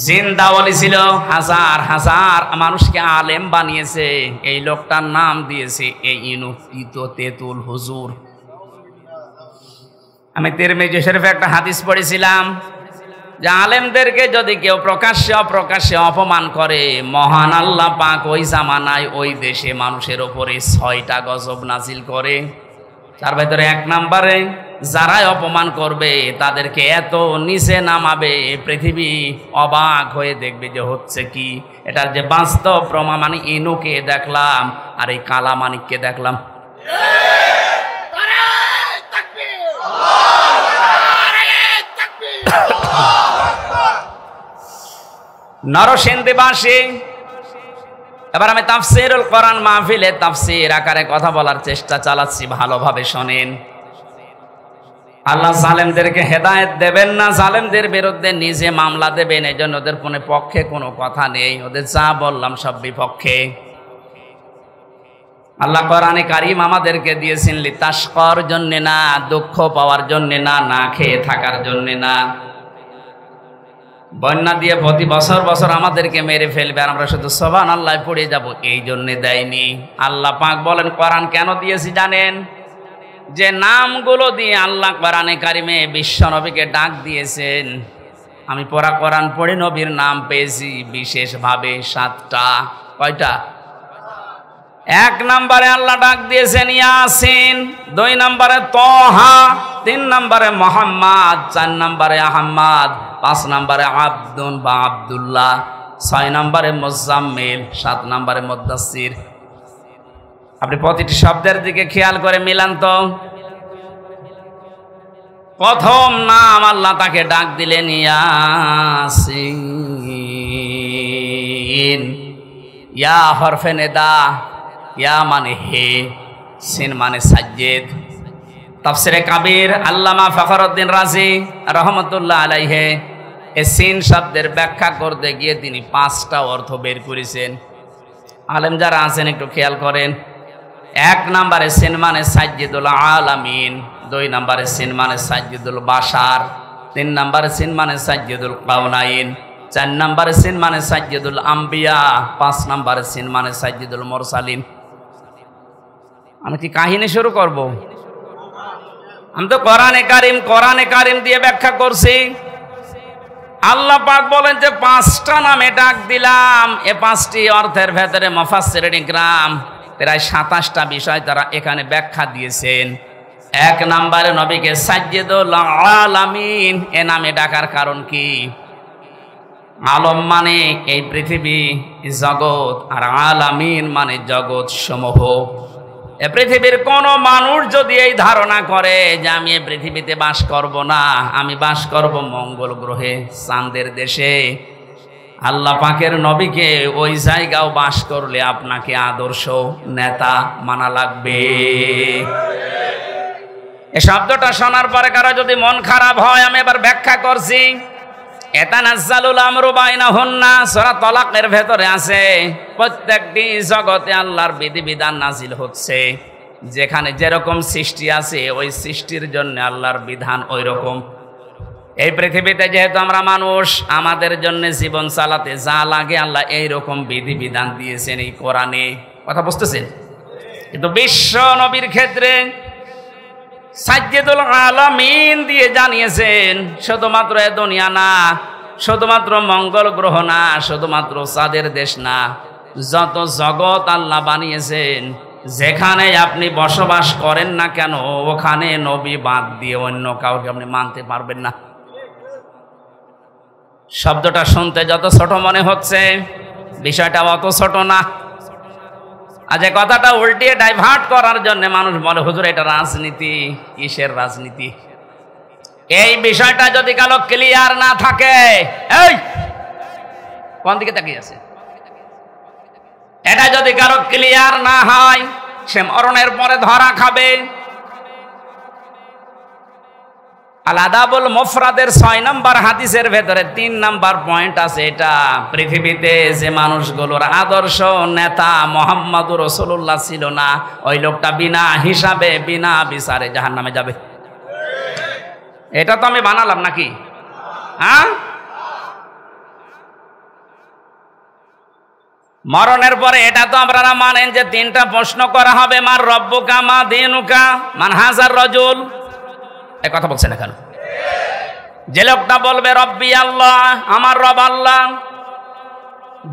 S1: জিন্দা ওলি ছিল, হাজার হাজার মানুষকে আলেম বানিয়েছে। এই লোকটার নাম দিয়েছে এই ইনুকিত তেতুল হুজুর। আমি তিরমিজি শরীফে একটা হাদিস পড়েছিলাম যে আলেমদেরকে যদি কেউ প্রকাশ্যে অপ্রকাশ্যে অপমান করে, মহান আল্লাহ পাক ওই জামানায় ওই দেশে মানুষের ওপরে 6টা গজব নাজিল করে। তার ভেতরে 1 নম্বরে যারাই অপমান করবে তাদেরকে এত নিচে নামাবে, পৃথিবী অবাক হয়ে দেখবে যে হচ্ছে কি। এটার যে বাস্তব প্রমাণ, মানে ইনুকে দেখলাম আর এই কালামানিককে দেখলাম। নরসিংদীবাসী, এবার আমি তাফসীরুল কোরআন মাহফিলে তাফসীর আকারে কথা বলার চেষ্টা চালাচ্ছি, ভালোভাবে শোনেন। আল্লাহ জালেমদেরকে হেদায়েত দেবেন না, জালেমদের বিরুদ্ধে নিজে মামলা দেবেন। এই জন্য ওদের কোনো পক্ষে কোনো কথা নেই, ওদের যা বললাম সব বিপক্ষে। আল্লাহ কোরআনে কারীম আমাদেরকে দিয়েছেন লিতাশকার জন্য না, দুঃখ পাওয়ার জন্য না, না খেয়ে থাকার জন্য না। বন্যা দিয়ে প্রতি বছর বছর আমাদেরকে মেরে ফেলবে আর আমরা শুধু সুবহানাল্লাহ পড়ে যাব, এই জন্য দেয়নি। আল্লাহ পাক বলেন কোরআন কেন দিয়েছি জানেন? যে নামগুলো দিয়ে আল্লাহ কোরআনে কারিমে বিশ্ব নবীকে ডাক দিয়েছেন, আমি পড়া কোরআন পড়ে নবীর নাম পেয়েছি বিশেষভাবে 7টা। কয়টা? 1 নম্বরে আল্লাহ ডাক দিয়েছেন ইয়াসিন, 2 নম্বরে তহা, 3 নম্বরে মোহাম্মদ, 4 নম্বরে আহমদ, 5 নম্বরে আব্দুন বা আব্দুল্লাহ, 6 নম্বরে মুজাম্মিল, 7 নম্বরে মুদ্দাসির। আপনি প্রতিটি শব্দের দিকে খেয়াল করে মিলান তো। প্রথম নাম আল্লাহ তাকে ডাক দিলেন ইয়াসিন। ইয়া হরফে নেদা, ইয়া মানে হে, সিন মানে সাজ্জেদ। তাফসিরে কাবীর আল্লামা ফখরউদ্দিন রাজি রহমতুল্লাহ আলাইহি এই সিন শব্দের ব্যাখ্যা করতে গিয়ে তিনি 5টা অর্থ বের করেছেন। আলেম যারা আছেন একটু খেয়াল করেন। 1 নম্বরে সিন মানে সাজ্জিদুল আলামিন, 2 নম্বরে সিন মানে সাজ্জিদুল বাশার, 3 নম্বরে সিন মানে সাজ্জিদুল কাউনাইন, 4 নম্বরে সিন মানে সাজ্জিদুল আম্বিয়া, 5 নম্বরে সিন মানে সাজ্জিদুল মুরসালিন। আমি কি কাহিনী শুরু করব? আমি তো কোরআনে কারিম দিয়ে ব্যাখ্যা করছি। আল্লাহ পাক বলেন যে 5টা নামে ডাক দিলাম। এ 5টি অর্থের ভেতরে মুফাসসিরিন ইকরাম প্রায় 27টা বিষয় তারা এখানে ব্যাখ্যা দিয়েছেন। 1 নম্বরে নবীকে সাজ্জিদুল আলামিন এ নামে ডাকার কারণ কি? আলম মানে এই পৃথিবী, জগৎ, আর আলামিন মানে জগৎ সমূহ। এ পৃথিবীর কোন মানুষ যদি এই ধারণা করে যে আমি এই পৃথিবীতে বাস করব না, আমি বাস করব মঙ্গল গ্রহে, চাঁদের দেশে, আল্লাহ পাকের নবীকে ওই জায়গাও বাস করলে আপনাকে আদর্শ নেতা মানা লাগবে। এই শব্দটা শোনার পরে কারো যদি মন খারাপ হয়, আমি এবার ব্যাখ্যা করছি। এতানাজ্জালুল আমরু বাইনাহুন্না, সূরা তালাকের ভেতরে আছে প্রত্যেকটি জগতে আল্লাহর বিধিবিধান নাজিল হচ্ছে। যেখানে যেরকম সৃষ্টি আছে ওই সৃষ্টির জন্য আল্লাহর বিধান ওই রকম। এই পৃথিবীতে যেহেতু আমরা মানুষ, আমাদের জন্য জীবন চালাতে যা লাগে আল্লাহ এইরকম বিধিবিধান দিয়েছেন এই কোরআনে। কথা বুঝতেছেন? কিন্তু বিশ্ব নবীর ক্ষেত্রে সাজ্জেদুল আলামিন দিয়ে জানিয়েছেন শুধুমাত্র এ দুনিয়া না, শুধুমাত্র মঙ্গল গ্রহ না, শুধুমাত্র চাঁদের দেশ না, যত জগৎ আল্লাহ বানিয়েছেন যেখানে আপনি বসবাস করেন না কেন ওখানে নবী বাদ দিয়ে অন্য কাউকে আপনি মানতে পারবেন না। শব্দটা শুনতে যত ছোট মনে হচ্ছে বিষয়টা অত ছোট না। আজ এই কথাটা উল্টিয়ে ডাইভার্ট করার জন্য মানুষ বলে হুজুর এটা রাজনীতি। কিসের রাজনীতি? এই বিষয়টা যদি কালো ক্লিয়ার না থাকে, এই কোন দিকে তাকিয়ে আছে, এটা যদি কারো ক্লিয়ার না হয় সে মরণের পরে ধরা খাবে। আল আদাবুল মুফরাদের 6 নম্বর হাদিসের ভেতরে 3 নম্বর পয়েন্ট আছে। এটা পৃথিবীতে যে মানুষগুলোর আদর্শ নেতা মুহাম্মদুর রাসূলুল্লাহ ছিল না, ওই লোকটা বিনা হিসাবে বিনা বিচারে জাহান্নামে যাবে। এটা তো আমি বানালাম নাকি? হ্যাঁ, মরণের পরে এটা তো আপনারা মানেন যে 3টা প্রশ্ন করা হবে, মার রব্বুকা মা দীনুকা মান হাজার রাজুল। এই কথা বলছেন না কেন? যে লোকটা বলবে রব্বি আল্লাহ, আমার রব আল্লাহ,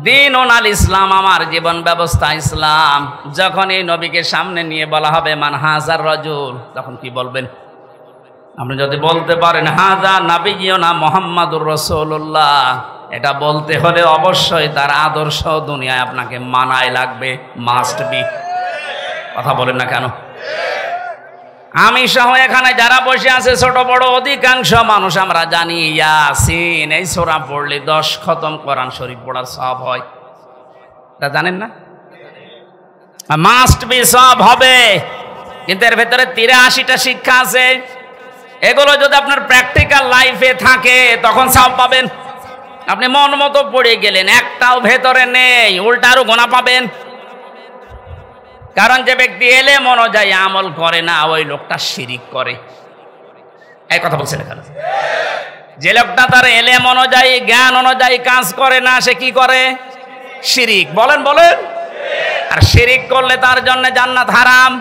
S1: দীনুন আল ইসলাম, আমার জীবন ব্যবস্থা ইসলাম, যখন এই নবীকে সামনে নিয়ে বলা হবে মান হাজার রাজুল, তখন কি বলবেন? আপনি যদি বলতে পারেন হাজা নাবিয়ুনা মুহাম্মাদুর রাসূলুল্লাহ, এটা বলতে হলে অবশ্যই তার আদর্শ দুনিয়ায় আপনাকে মানায় লাগবে, মাস্ট বি। কথা বলেন না কেন? আমি সহ এখানে যারা বসে আছে ছোট বড় অধিকাংশ মানুষ আমরা জানি ইয়াসিন এই সূরা পড়লে 10 খতম কোরআন শরীফ পড়ার সওয়াব হয়। এটা জানেন না? মাস্ট বি সওয়াব হবে, কিন্তু এর ভেতরে 83টা শিক্ষা আছে। এগুলো যদি আপনার প্র্যাকটিক্যাল লাইফে থাকে তখন সওয়াব পাবেন। আপনি মন মতো পড়ে গেলেন, একটাও ভেতরে নেই, উল্টা আরো গোনা পাবেন। কারণ যে ব্যক্তি এলেম অনুযায়ী আমল করে না ওই লোকটা শিরিক করে। এই কথা বলছেন এখানে। যে লোকটা তার এলেম অনুযায়ী জ্ঞান অনুযায়ী কাজ করে না সে কি করে? শিরিক। বলেন বলেন। আর শিরিক করলে তার জন্য জান্নাত হারাম।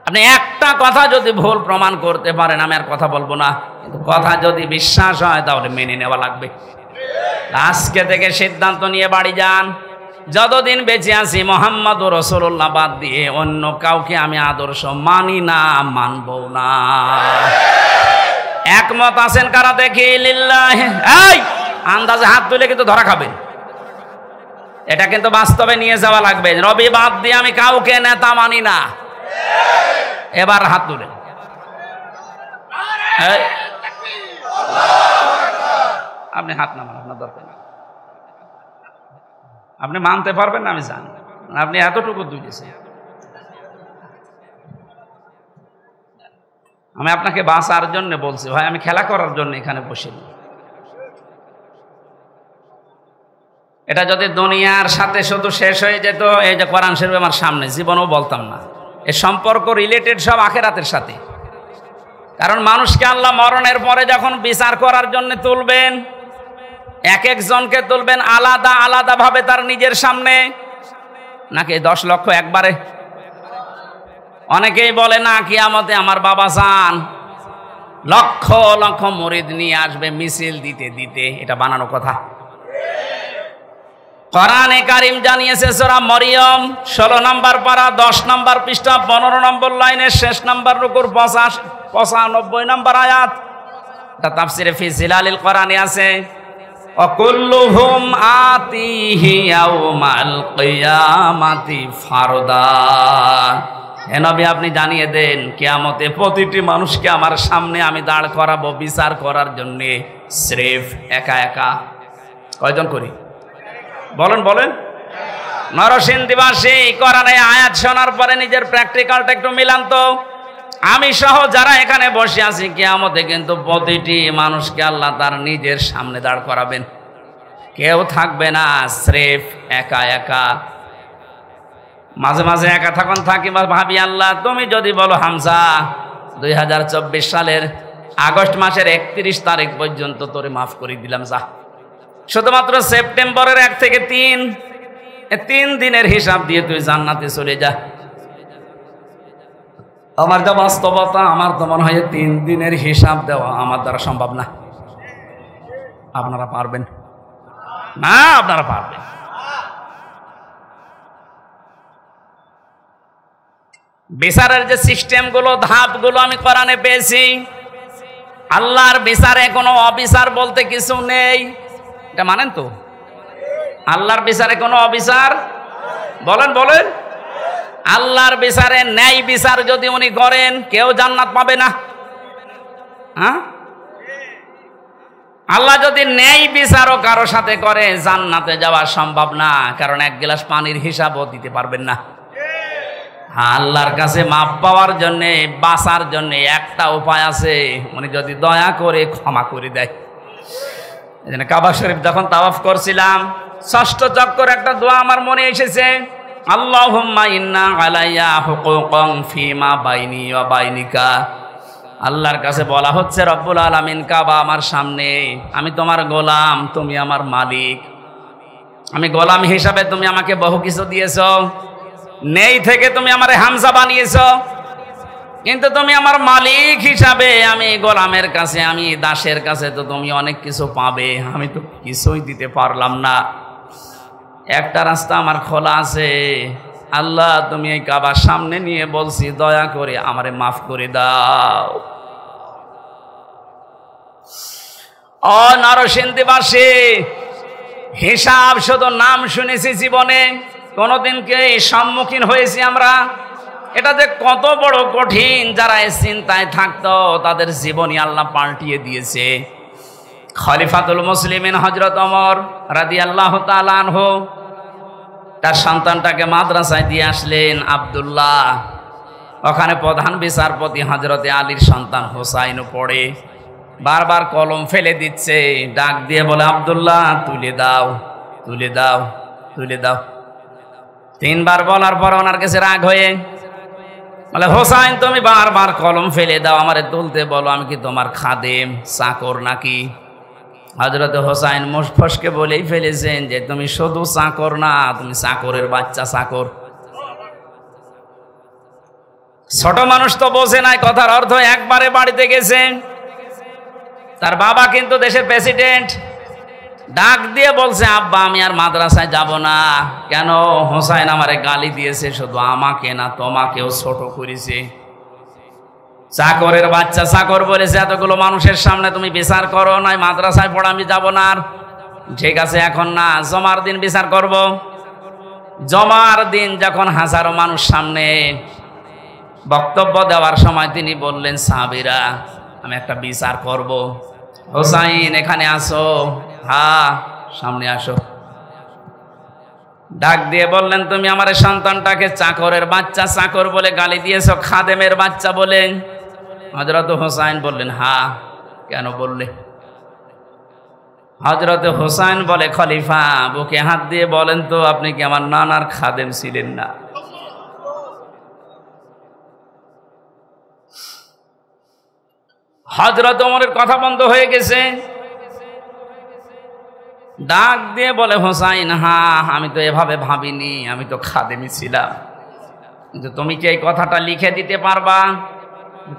S1: আপনি একটা কথা যদি ভুল প্রমাণ করতে পারেন, আমি আর কথা বলবো না, কিন্তু কথা যদি বিশ্বাস হয় তাহলে মেনে নেওয়া লাগবে। আজকে থেকে সিদ্ধান্ত নিয়ে বাড়ি যান, যতদিন বেঁচে আছি মুহাম্মদুর রাসূলুল্লাহ বাদ দিয়ে অন্য কাউকে আমি আদর্শ মানি না, মানবো না। একমত আছেন কারা দেখি? লিল্লাহ। এই আন্দাজে হাত তুলে কিন্তু ধরা খাবেন। এটা কিন্তু বাস্তবে নিয়ে যাওয়া লাগবে। রবি বাদ দিয়ে আমি কাউকে নেতা মানি না। এবার হাত তুলেন। আপনি হাত নামান, আপনার দরকার নেই। আপনি মানতে পারবেন না আমি জানি, আপনি এতটুকু বুঝেছেন। আমি আপনাকে বাঁচার জন্য বলছি ভাই, আমি খেলা করার জন্য এখানে বসিনি। এটা যদি দুনিয়ার সাথে শুধু শেষ হয়ে যেত, এই যে কোরআন শরীফ আমার সামনে, জীবনেও বলতাম না। এর সম্পর্ক রিলেটেড সব আখিরাতের সাথে। কারণ মানুষকে আল্লাহ মরণের পরে যখন বিচার করার জন্য তুলবেন, এক একজনকে তুলবেন আলাদা আলাদা ভাবে তার নিজের সামনে, নাকি 10 লক্ষ একবারে? অনেকেই বলে না কিয়ামতে আমার বাবা যান লক্ষ লক্ষ মুরিদ নিয়ে আসবে মিছিল দিতে দিতে। এটা বানানো কথা। কোরআনে কারীম জানিয়েছে সূরা মরিয়ম 16 নম্বর পারা 10 নম্বর পৃষ্ঠা 15 নম্বর লাইনের শেষ নম্বর রুকুর 95 নম্বর আয়াত। এটা তাফসিরে ফি জিলালিল কোরআনে আছে, অকুল্লুহুম আতিহি ইয়াউমাল কিয়ামাতি ফারদা। হে নবী আপনি জানিয়ে দেন কিয়ামতে প্রতিটি মানুষকে আমার সামনে আমি দাঁড় করাবো বিচার করার জন্য, স্রেফ একা একা। কয়জন করি? বলেন বলেন। নরসিংদীবাসী কোরআনে আয়াত শোনার পরে নিজের প্র্যাকটিক্যালটা একটু মিলান তো। আমি সহ যারা এখানে বসে আছি কিয়ামতে কিন্তু প্রতিটি মানুষকে আল্লাহ তার নিজের সামনে দাঁড় করাবেন, কেউ থাকবে না, স্রেফ একা একা। মাঝে মাঝে একা থাকুন থাকি ভাবি আল্লাহ তুমি যদি বলো হামজা 2024 সালের আগস্ট মাসের 31 তারিখ পর্যন্ত তোরে মাফ করে দিলাম, যা শুধুমাত্র সেপ্টেম্বরের 1 থেকে 3 দিনের হিসাব দিয়ে তুই জান্নাতে চলে যা। আমার যা বাস্তবতা, আমার তো মনে হয় 3 দিনের হিসাব দেওয়া আমার দ্বারা সম্ভব না। আপনারা পারবেন না? আপনারা পারবেন? বিচারের যে সিস্টেমগুলো, ধাপগুলো আমি কোরআনে পেয়েছি। আল্লাহর বিচারে কোনো অবিচার বলতে কিছু নেই, এটা মানেন তো? আল্লাহর বিচারে কোনো অবিচার বলেন বলেন আল্লাহর বিচারে ন্যায় বিচার যদি উনি করেন, কেউ জান্নাত পাবে না। হ্যাঁ, আল্লাহ যদি ন্যায় বিচারও কারো সাথে করে, জান্নাতে যাওয়া সম্ভব না, কারণ 1 গ্লাস পানির হিসাবও দিতে পারবেন না। আল্লাহর কাছে মাপ পাওয়ার জন্যে, বাঁচার জন্যে একটা উপায় আছে, উনি যদি দয়া করে ক্ষমা করে দেয়। এজন্য কাবা শরীফ যখন তাওয়াফ করছিলাম, 6ষ্ঠ চক্কর একটা দোয়া আমার মনে এসেছে, আল্লাহুম্মা ইন্না আলাইয়া হুকুকান ফিমা বাইনি ওয়া বাইনিকা। আল্লাহর কাছে বলা হচ্ছে, রব্বুল আলামিন, কাবা আমার সামনে, আমি তোমার গোলাম, তুমি আমার মালিক। আমি গোলাম হিসাবে তুমি আমাকে বহু কিছু দিয়েছো, নেই থেকে তুমি আমারে হামজা বানিয়েছো, কিন্তু তুমি আমার মালিক হিসাবে, আমি গোলামের কাছে, আমি দাসের কাছে তো তুমি অনেক কিছু পাবে, আমি তো কিছুই দিতে পারলাম না। একটা রাস্তা আমার খোলা আছে, আল্লাহ তুমি এই কাবার সামনে নিয়ে বলছি, দয়া করে আমারে মাফ করে দাও। ও নরসিংদীবাসী, হিসাব শুধু নাম শুনেছি, জীবনে কোনোদিনকে সম্মুখীন হয়েছি আমরা? এটা যে কত বড় কঠিন, যারা এই চিন্তায় থাকতো তাদের জীবনই আল্লাহ পাল্টিয়ে দিয়েছে। খলিফাতুল মুসলিমিন হযরত ওমর রাদিয়াল্লাহু তাআলা আনহু তার সন্তানটাকে মাদ্রাসায় দিয়ে আসলেন, আব্দুল্লাহ। ওখানে প্রধান বিচারপতি হযরতে আলীর সন্তান হোসাইনও পড়ে, বারবার কলম ফেলে দিচ্ছে, ডাক দিয়ে বলে, আব্দুল্লাহ তুলে দাও, তুলে দাও, তুলে দাও। 3 বার বলার পর ওনার কাছে রাগ হয়ে বলে, হোসাইন তুমি বারবার কলম ফেলে দাও, আমারে তুলতে বলো, আমি কি তোমার খাদেম, চাকর নাকি? হযরত হোসাইন মুশফসকে বলেই ফেলেছেন যে তুমি শুধু চাকর না, তুমি চাকরের বাচ্চা, চাকর। ছোট মানুষ তো বোঝে নাই কথার অর্থ। একবারে বাড়িতে গেছে, তার বাবা কিন্তু দেশের প্রেসিডেন্ট, ডাক দিয়ে বলছে, আব্বা আমি আর মাদ্রাসায় যাব না। কেন? হোসাইন আমারে গালি দিয়েছে, শুধু আমাকে না তোমাকেও ছোট করেছে। চাকরের বাচ্চা, চাকর বলেছে, এতগুলো মানুষের সামনে তুমি বিচার করো নাই, মাদ্রাসায় পড়া আমি যাব না। ঠিক আছে, এখন না, জমার দিন বিচার করব। জমার দিন যখন হাজারো মানুষ সামনে বক্তব্য দেওয়ার সময় তিনি বললেন, সাহাবীরা আমি একটা বিচার করব, হোসাইন এখানে আসো, হ্যাঁ সামনে আসো। ডাক দিয়ে বললেন, তুমি আমার সন্তানটাকে চাকরের বাচ্চা, চাকর বলে গালি দিয়েছো, খাদেমের বাচ্চা বলে। হযরত হোসাইন বললেন, হ্যাঁ। কেন বললে? হযরত হোসাইন বলে, খলিফা বুকে হাত দিয়ে বলেন তো, আপনি কি আমার নানার খাদেম ছিলেন না? হযরত ওমরের কথা বন্ধ হয়ে গেছে। ডাক দিয়ে বলে, হোসাইন হ্যাঁ, আমি তো এভাবে ভাবিনি, আমি তো খাদেমই ছিলাম, কিন্তু তুমি কি এই কথাটা লিখে দিতে পারবা?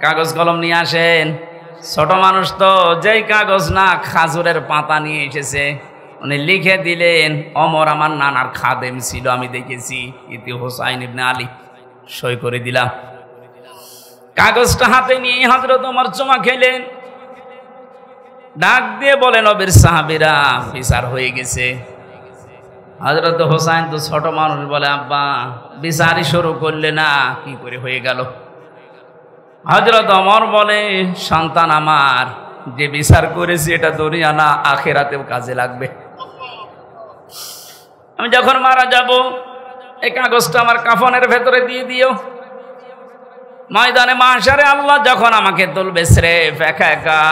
S1: কাগজ কলম নিয়ে আসেন। ছোট মানুষ তো, যেই কাগজ না খাজুরের পাতা নিয়ে এসেছে, উনি লিখে দিলেন, ওমর আমার নানার খাদেম ছিল, আমি দেখেছি, ইতি হোসাইন ইবনে আলী। সই করে দিলাম। কাগজটা হাতে নিয়ে হযরত ওমর চুমা খেলেন। ডাক দিয়ে বলেন, নবীর সাহাবীরা বিচার হয়ে গেছে। হযরত হোসাইন তো ছোট মানুষ, বলে, আব্বা বিচারই শুরু করলে না, কি করে হয়ে গেল? হযরত ওমর বলে, সন্তান আমার, যে বিচার করেছি এটা দুনিয়া না আখিরাতেও কাজে লাগবে। আমি যখন মারা যাব, এই কাগজটা আমার কাফনের ভেতরে দিয়ে দিও। ময়দানে মাহশারে আল্লাহ যখন আমাকে তুলবে, স্রেফ একা একা,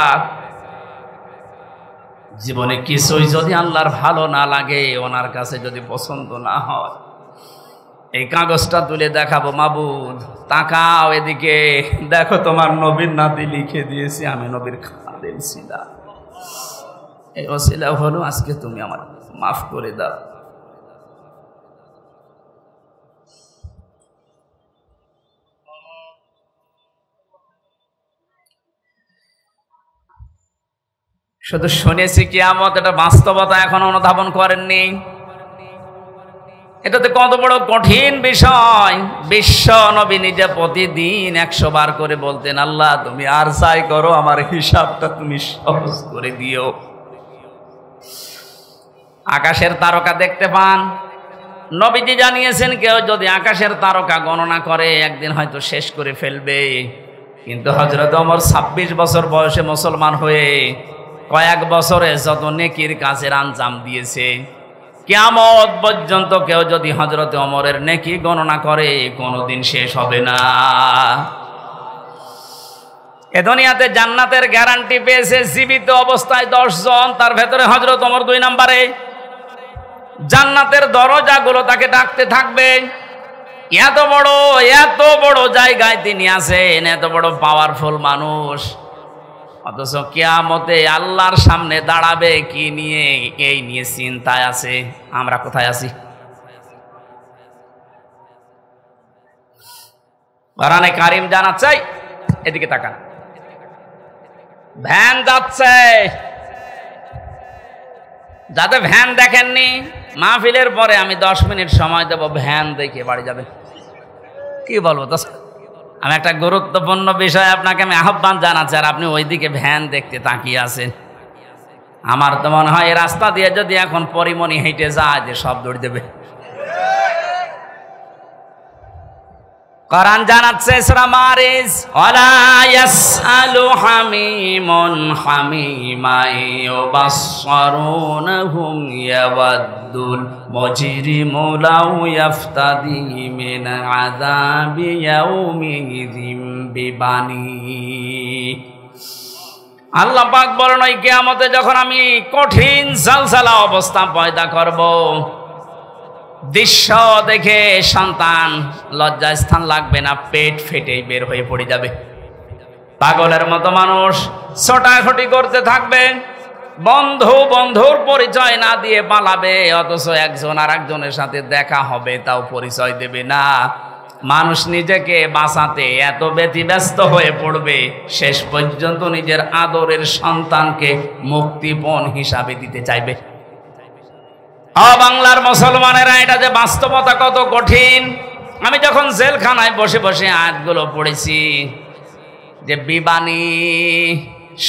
S1: জীবনে কিছুই যদি আল্লাহর ভালো না লাগে, ওনার কাছে যদি পছন্দ না হয়, এই কাগজটা তুলে দেখাবো, মাবুদ তাকাও এদিকে, দেখো তোমার নবীর নাতি লিখে দিয়েছি, আমি নবীর খাদেম ছিলাম, এই ওসিলা হলো আজকে তুমি আমার মাফ করে দাও। শুধু শুনেছি কিয়ামত, এটা বাস্তবতা এখন অনুধাবন করেননি। এটাতে কত বড় কঠিন বিষয়। বিশ্ব নবী নিজে প্রতিদিন 100 বার করে বলতেন, আল্লাহ তুমি আর যাই করো আমার হিসাবটা তুমি সহজ করে দিও। আকাশের তারকা দেখতে পান, নবীজি জানিয়েছেন কেউ যদি আকাশের তারকা গণনা করে একদিন হয়তো শেষ করে ফেলবে। কিন্তু হযরত ওমর 26 বছর বয়সে মুসলমান হয়ে কয়েক বছরে যত নেকির কাজের আঞ্জাম দিয়েছে, কিয়ামত পর্যন্ত কেউ যদি হযরত ওমরের নেকি গণনা করে কোনোদিন শেষ হবে না। এ দুনিয়াতে জান্নাতের গ্যারান্টি পেয়েছে জীবিত অবস্থায় 10 জন, তার ভেতরে হযরত ওমর 2 নম্বরে। জান্নাতের দরজাগুলো তাকে ডাকতে থাকবে। এত বড় জায়গায় তিনি আছেন, এত বড় পাওয়ারফুল মানুষ, অথচ কিয়ামতে আল্লাহর সামনে দাঁড়াবে কি নিয়ে, এই নিয়ে চিন্তায় আছে। আমরা কোথায় আছি? কোরআনে কারীম জানাচ্ছে, এদিকে তাকান, ভ্যান যাচ্ছে। যাতে ভ্যান দেখেননি, মাহফিলের পরে আমি 10 মিনিট সময় দেব, ভ্যান দেখে বাড়ি যাবে। কি বলবো তো, আমি একটা গুরুত্বপূর্ণ বিষয় আপনাকে আমি আহ্বান জানাচ্ছি, আর আপনি ওইদিকে ভ্যান দেখতে তাকিয়ে আছেন। আমার তো মনে হয় এই রাস্তা দিয়ে যদি এখন পরিমণি হেঁটে যায় যে সব দৌড় দেবে। কোরআন জানাচ্ছে সূরা মারিজ, ওয়ালা ইয়াসআলু হামিমুন হামিমা ইউবাসসারুনহুম ইয়াওয়াদ্দুল মুজরিমু লাউ ইয়াফতাদি মিন আযাবি ইয়াউমিযিম বিবানি। আল্লাহ পাক বলেন, ওই কিয়ামতে যখন আমি কঠিন জালজালা অবস্থা পয়দা করব, দৃশ্য দেখে সন্তান লজ্জায় স্থান লাগবে না, পেট ফেটে বের হয়ে পড়ে যাবে। পাগলের মতো মানুষ ছোটাছুটি করতে থাকবে, বন্ধুর পরিচয় না দিয়ে পালাবে, অথচ একজন আর একজনের সাথে দেখা হবে তাও পরিচয় দেবে না। মানুষ নিজেকে বাঁচাতে এত ব্যতিব্যস্ত হয়ে পড়বে, শেষ পর্যন্ত নিজের আদরের সন্তানকে মুক্তিপণ হিসাবে দিতে চাইবে। বাংলার মুসলমানেরা, এটা যে বাস্তবতা কত কঠিন। আমি যখন জেলখানায় বসে বসে আয়াতগুলো পড়েছি যে বিবানী,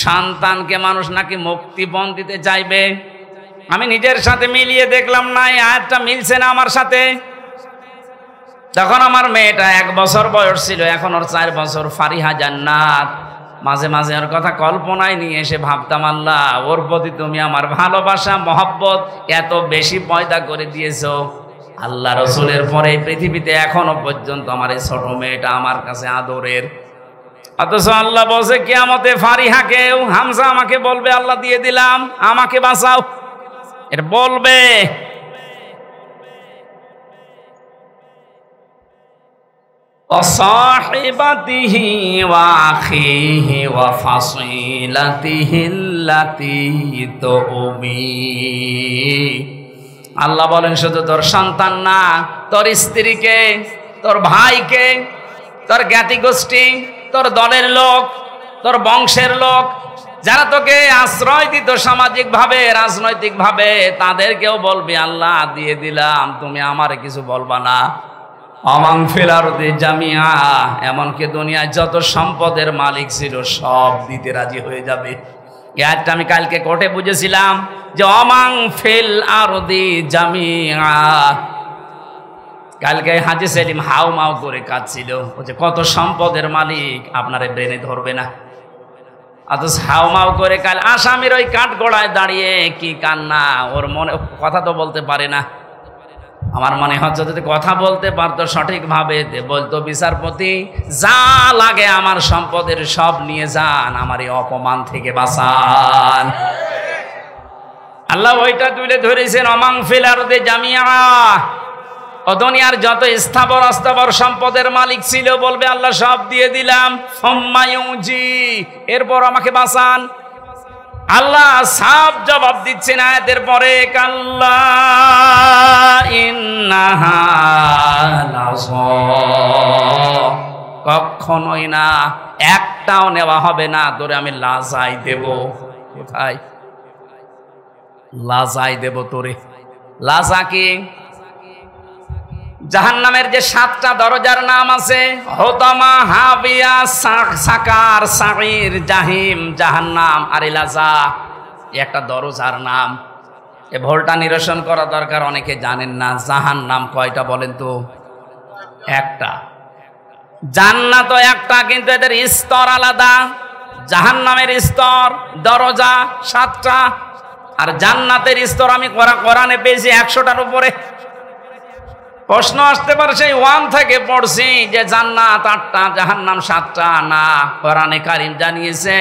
S1: সন্তানকে মানুষ নাকি মুক্তিপণ দিতে চাইবে, আমি নিজের সাথে মিলিয়ে দেখলাম না এই আয়াতটা মিলছে না আমার সাথে। তখন আমার মেয়েটা 1 বছর বয়স ছিল, এখন ওর 4 বছর, ফারিহা জান্নাত। মাঝে মাঝে ওর কথা কল্পনায় নিয়ে এসে ভাবতাম, আল্লাহ ওর প্রতি তুমি আমার ভালোবাসা মহব্বত এত বেশি পয়দা করে দিয়েছো। আল্লাহ রসুলের পরে পৃথিবীতে এখনো পর্যন্ত আমার এই ছোট মেয়েটা আমার কাছে আদরের। অথচ আল্লাহ বলছে কিয়ামতে ফারিহাকেও, হামজা আমাকে বলবে আল্লাহ দিয়ে দিলাম, আমাকে বাঁচাও, এটা বলবে। وصاحبته وأخيه وفصيلته التي تؤويه। আল্লাহ বলেন শুধু তোর সন্তান না, তোর স্ত্রীকে, তোর ভাইকে, তোর জ্ঞাতি গোষ্ঠী, তোর দলের লোক, তোর বংশের লোক, যারা তোকে আশ্রয় দিত সামাজিক ভাবে, রাজনৈতিক ভাবে, তাদেরকেও বলবি আল্লাহ দিয়ে দিলাম, তুমি আমারে কিছু বলবা না। অমান ফিল আরদি জামিয়া, এমনকি দুনিয়ায় যত সম্পদের মালিক ছিল সব দিতে রাজি হয়ে যাবে। এটা আমি কালকে কোর্টে বুঝেছিলাম যে অমাং ফিল আরদি জামিয়া। কালকে হাজী সেলিম হাউ মাউ করে কাঁদছিল, যে কত সম্পদের মালিক আপনারে ব্রেনে ধরবে না। অথচ হাউ মাউ করে কাল আসামির ওই কাঠ গোড়ায় দাঁড়িয়ে কি কান্না, ওর মনে কথা তো বলতে পারে না। আমার মনে হচ্ছে যদি কথা বলতে পারতো সঠিকভাবে, বলতো বিচারপতি যা লাগে আমার সম্পদের সব নিয়ে যান, আমার এই অপমান থেকে বাঁচান। আল্লাহ ওইটা তুলে ধরেছেন অমাং ফিল আরদি জামিয়া। ও দুনিয়ার যত স্থাবর অস্থাবর সম্পদের মালিক ছিল বলবে আল্লাহ সব দিয়ে দিলাম, ফম্মায়ুজি, এরপর আমাকে বাঁচান। আল্লাহ সাফ জবাব দিচ্ছেন আয়াতের পরে, কাল্লা ইন্নাহা লাযা, কখনোই না, একটাও নেওয়া হবে না, তোরে আমি লাজাই দেব। কোথায়? লাজাই দেব তোরে। লাজা কি? জাহান্নামের যে 7টা দরজার নাম আছে, হোতামা, হাবিয়া, সাকার, সাঈর, জাহিম, জাহান্নাম আর লাজা, একটা দরজার নাম। এ ভুলটা নিরসন করা দরকার, অনেকে জানেন না। জাহান্নাম কয়টা বলেন তো? একটা। জান্নাতও একটা, কিন্তু এদের স্তর আলাদা। জাহান্নামের স্তর, দরজা 7টা, আর জান্নাতের স্তর আমি কোরআনে পেয়েছি 100টার উপরে। প্রশ্ন আসতে পারে সেই 1 থেকে পড়ছি যে জান্নাত 8টা, জাহান্নাম 7টা। না, কোরআনে কারীম জানিয়েছে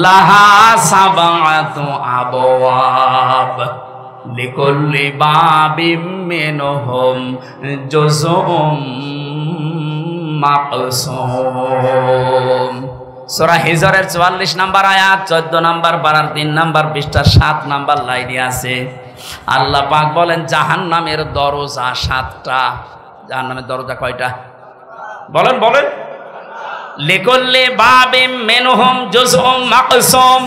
S1: লাহা সাবাতু আবওয়াব লিকুল্লি বাবিম মিনহুম জুজউম মাকসুম। সূরা হিজরের 44 নম্বর আয়াত, 14 নম্বর পারার 3 নম্বর পৃষ্ঠা 7 নম্বর লাইনে আছে। আল্লাহ পাক বলেন জাহান্নামের দরজা 7টা। জাহান্নামের দরজা কয়টা বলেন? বলেন। লিকুল্লি বাবিম মিনহুম জুজউম মাকসুম।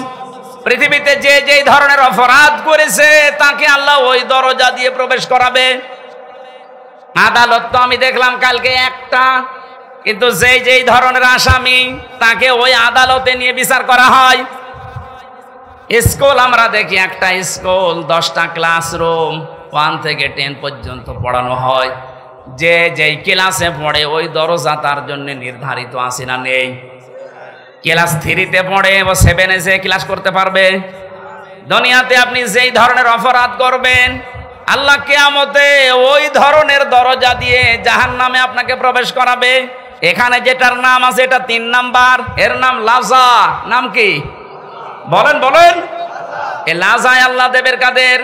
S1: পৃথিবীতে যে যেই ধরনের অপরাধ করেছে তাকে আল্লাহ ওই দরজা দিয়ে প্রবেশ করাবে। আদালত তো আমি দেখলাম কালকে একটা, কিন্তু যেই যেই ধরনের আসামি তাকে ওই আদালতে নিয়ে বিচার করা হয়। স্কুল আমরা দেখি, একটা স্কুল 10টা ক্লাসরুম, 1 থেকে 10 পর্যন্ত পড়ানো হয়। যে যেই ক্লাসে পড়ে ওই দরজা তার জন্য নির্ধারিত আছে না নেই? ক্লাস 3-তে পড়ে ও 7-এ যে ক্লাস করতে পারবে? দুনিয়াতে আপনি যেই ধরনের অপরাধ করবেন আল্লাহ কিয়ামতে ওই ধরনের দরজা দিয়ে জাহান্নামে আপনাকে প্রবেশ করাবে। এখানে যেটার নাম আছে এটা 3 নাম্বার, এর নাম লাজা। নাম কি বলেন? বলেন। এই লাজায় আল্লাহ দেবের কাদের?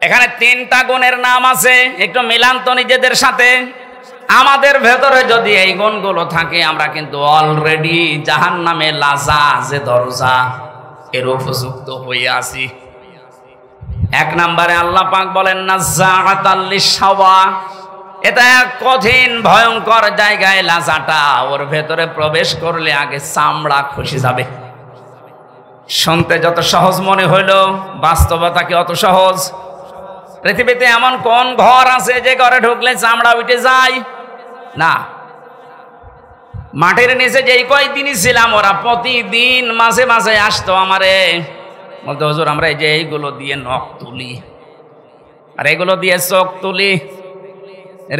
S1: এখানে 3টা গুণের নাম আছে, একটু মিলান তো নিজেদের সাথে। আমাদের ভেতরে যদি এই গুণগুলো থাকে আমরা কিন্তু অলরেডি জাহান্নামে লাজা যে দরজা এর উপযুক্ত হয়ে আছি। 1 নম্বরে আল্লাহ পাক বলেন নাযাআতাল লিশাওয়া। এটা এক কঠিন ভয়ঙ্কর জায়গায় লাজাটা, ওর ভেতরে প্রবেশ করলে আগে চামড়া খসে যাবে। শুনতে যত সহজ মনে হইল, বাস্তবতা কি অত সহজ? পৃথিবীতে এমন কোন ঘর আছে যে ঘরে ঢুকলে চামড়া উঠে যায় না? মাটির নিচে যেই কয়দিনই ছিলাম ওরা প্রতিদিন মাঝে মাঝে আসতো আমারে, বলতো হুজুর আমরা এই যে এইগুলো দিয়ে নখ তুলি আর এগুলো দিয়ে চোখ তুলি,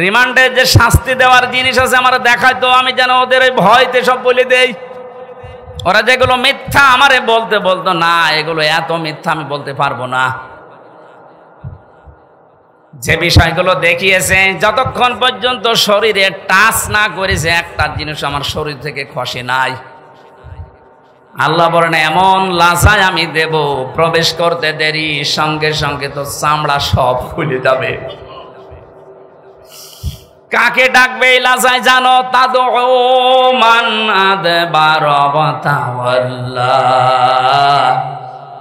S1: রিমান্ডের যে শাস্তি দেওয়ার জিনিস আছে আমার দেখাইতো, আমি যেন ওদের ওই ভয়তে সব বলে দেই। ওরা যেগুলো মিথ্যা আমারে বলতে বলতো না এগুলো এত মিথ্যা আমি বলতে পারবো না। যে বিষয়গুলো দেখিয়েছে যতক্ষণ পর্যন্ত শরীরে টাচ না করেছে একটা জিনিস আমার শরীর থেকে খসে নাই। আল্লাহ বলেন এমন লাজায় আমি দেব, প্রবেশ করতে দেরি সঙ্গে সঙ্গে তো চামড়া সব খুলে যাবে। কাকে ডাকবে এই লাজায় জানো? তাদউ মান আদবার ওয়া তাওয়াল্লা।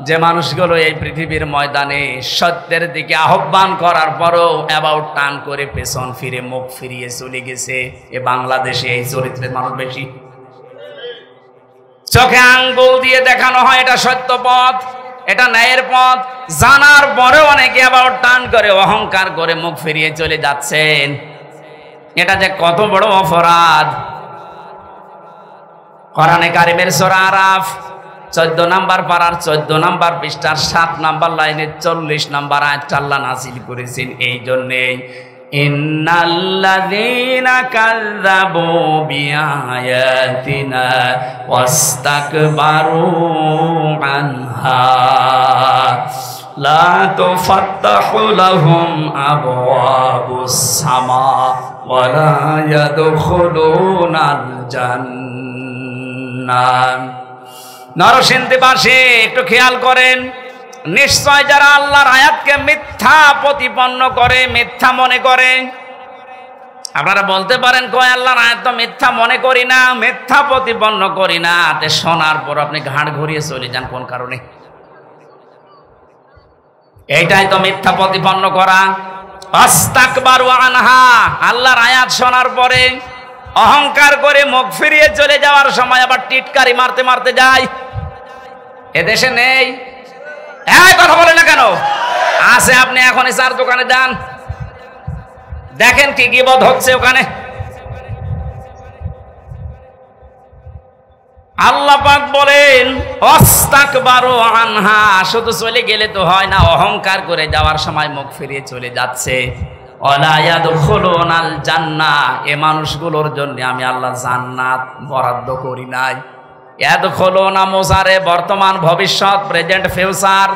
S1: যে মানুষগুলো এই পৃথিবীর ময়দানে সত্যের দিকে আহ্বান করার পরও অ্যাবাউট টার্ন করে পেছন ফিরে মুখ ফিরিয়ে চলে গেছে, এ বাংলাদেশে এই চরিত্রের মানুষ বেশি। চোখে আঙ্গুল দিয়ে দেখানো হয় এটা সত্য পথ, এটা ন্যায়ের পথ, জানার পরেও অনেকে অ্যাবাউট টার্ন করে অহংকার করে মুখ ফিরিয়ে চলে যাচ্ছেন। এটা যে কত বড় অপরাধ। কোরআনে কারিমের সূরা আরাফ 14 নম্বর পারার 14 নম্বর পৃষ্ঠার 7 নম্বর লাইনে 40 নম্বর আয়াতটা আল্লাহ নাযিল করেছেন এই জন্যই, ইন্নাল্লাযীনা কাযযাবু বিআয়াতিনা ওয়াস্তাকবারু আনহা লা তুফাত্তাহু লাহুম আবওয়াবুস সামা ওয়া লা ইয়াদখুলুনাল জান্নাহ। নরসিংদীবাসী একটু খেয়াল করেন, নিশ্চয় যারা আল্লাহর আয়াতকে মিথ্যা প্রতিপন্ন করে, মিথ্যা মনে করে। আপনারা বলতে পারেন কয় আল্লাহর আয়াত তো মিথ্যা মনে করি না, মিথ্যা প্রতিপন্ন করি না, তে শোনার পর আপনি ঘাড় ঘুরিয়ে চলে যান কোন কারণে? এইটাই তো মিথ্যা প্রতিপন্ন করা। আস্তাকবারু আনহা, আল্লাহর আয়াত শোনার পরে অহংকার করে মুখ ফিরিয়ে চলে যাওয়ার সময় আবার টিটকারি মারতে মারতে যায়। এদেশে নেই কথা বলে না কেন? আছে, আপনি এখনই চার দোকানে যান, দেখেন কি গীবত হচ্ছে ওখানে। আল্লাহ পাক বলেন অস্তাকবারু আনহা, শুধু চলে গেলে তো হয় না, অহংকার করে যাওয়ার সময় মুখ ফিরিয়ে চলে যাচ্ছে। ওয়ালা ইয়াদখুলুনাল জান্নাহ, এই মানুষগুলোর জন্য আমি আল্লাহ জান্নাত বরাদ্দ করি নাই। ইয়াদখুলুনা মুজারে, বর্তমান ভবিষ্যৎ, প্রেজেন্ট ফিউচার।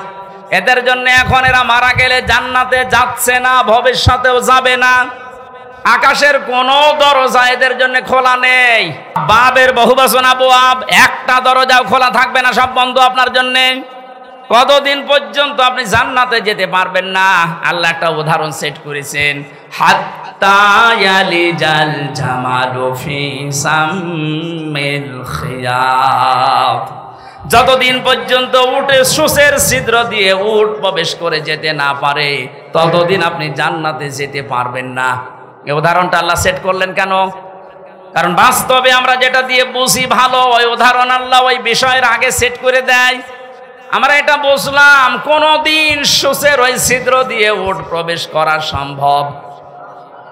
S1: এদের জন্য এখন এরা মারা গেলে জান্নাতে যাচ্ছে না, ভবিষ্যতেও যাবে না। আকাশের কোন দরজা এদের জন্য খোলা নেই। বাবের বহুবচন আবওয়াব, একটা দরজাও খোলা থাকবে না, সব বন্ধ আপনার জন্য। কতদিন পর্যন্ত আপনি জান্নাতে যেতে পারবেন না? আল্লাহ একটা উদাহরণ সেট করেছেন, হাত্তা ইয়ালিজাল জামালু ফি সাম্মিল খিয়াত, যতদিন পর্যন্ত উটে সুসের ছিদ্র দিয়ে উট প্রবেশ করে যেতে না পারে, ততদিন আপনি জান্নাতে যেতে পারবেন না। এই উদাহরণটা আল্লাহ সেট করলেন কেন? কারণ বাস্তবে আমরা যেটা দিয়ে বুঝি ভালো, ওই উদাহরণ আল্লাহ ওই বিষয়ের আগে সেট করে দেয়। আমরা এটা বুঝলাম কোনদিন সুসের ওই ছিদ্র দিয়ে উট প্রবেশ করা সম্ভব?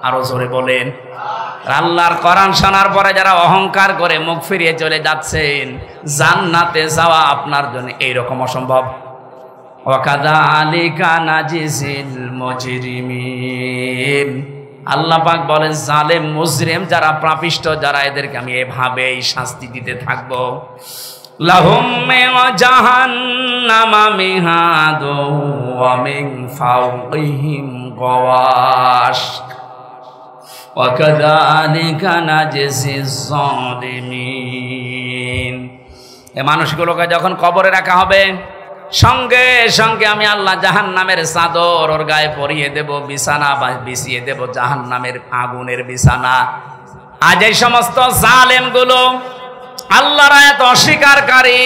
S1: আরো জোরে বলেন। আল্লাহর কোরআন শোনার পরে যারা অহংকার করে মুখ ফিরিয়ে চলে যাচ্ছেন, জান্নাতে যাওয়া আপনার জন্য এইরকম অসম্ভব। ওয়াকাযালিকা নাজিজিল মুজরিমিন, আল্লাহ পাক বলেন জালেম মুজরিম যারা, পাপিষ্ঠ যারা, এদেরকে আমি এভাবেই শাস্তি দিতে থাকবো। লাহুম মিন জাহান্নামা মিহাদু ওয়া মিন ফাওকিহিম গাওয়াশ ওয়া কাযালিকা নাজিজিজ যালিমিন। এই মানুষগুলোকে যখন কবরে রাখা হবে, সঙ্গে সঙ্গে আমি আল্লাহ জাহান্নামের চাদর ওর গায়ে পরিয়ে দেব, বিছানা বিছিয়ে দেব জাহান্নামের আগুনের বিছানা। আজ এই সমস্ত জালেমগুলো আল্লাহর আয়াত অস্বীকারী,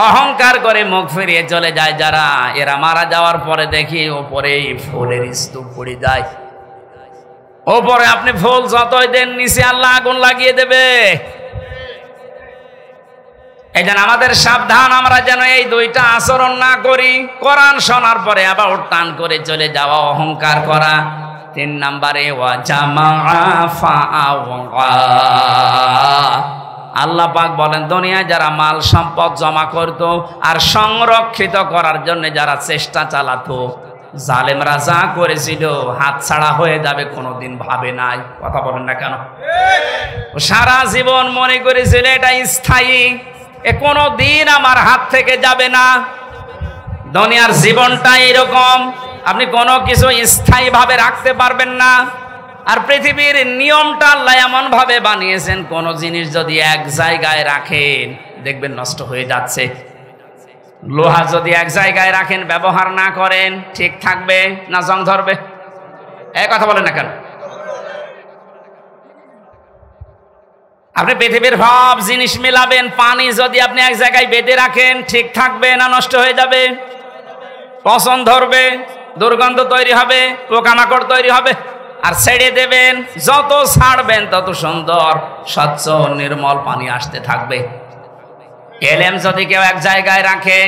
S1: অহংকার করে মুখ ফিরিয়ে চলে যায় যারা, এরা মারা যাওয়ার পরে দেখি ওপরে ফুলের স্তূপ পড়ে যায়। ওপরে আপনি ফুল যতই দেন, নিচে আল্লাহ আগুন লাগিয়ে দেবে। এই জন্য আমাদের সাবধান, আমরা যেন এই দুইটা আচরণ না করি। কোরআন শোনার পরে আবার টান করে চলে যাওয়া, অহংকার করা। 3 নম্বরে ওয়া জামাআ ফাআওয়া, আল্লাহ পাক বলেন দুনিয়ায় যারা মাল সম্পদ জমা করত আর সংরক্ষিত করার জন্য যারা চেষ্টা চালাতো, জালেমরা যা করেছিল হাত ছাড়া হয়ে যাবে কোনোদিন ভাবে নাই। কথা বলেন না কেন? সারা জীবন মনে করেছিল এটা স্থায়ী, এ কোনো দিন আমার হাত থেকে যাবে না। দুনিয়ার জীবনটা এরকম, আপনি কোনো কিছু স্থায়ী ভাবে রাখতে পারবেন না। আর পৃথিবীর নিয়মটা আল্লাহ এমন ভাবে বানিয়েছেন, কোন জিনিস যদি এক জায়গায় রাখেন দেখবেন নষ্ট হয়ে যাচ্ছে। লোহা যদি এক জায়গায় রাখেন, ব্যবহার না করেন, ঠিক থাকবে না জং ধরবে? এই কথা বলেন না কেন? আপনি পৃথিবীর সব জিনিস মিলাবেন, পানি যদি আপনি এক জায়গায় বেঁধে রাখেন, ঠিক থাকবে না নষ্ট হয়ে যাবে? পচন ধরবে, দুর্গন্ধ তৈরি হবে, পোকামাকড় তৈরি হবে। আর ছেড়ে দেবেন, যত ছাড়বেন তত সুন্দর স্বচ্ছ নির্মল পানি আসতে থাকবে। এলেম যদি কেউ এক জায়গায় রাখে,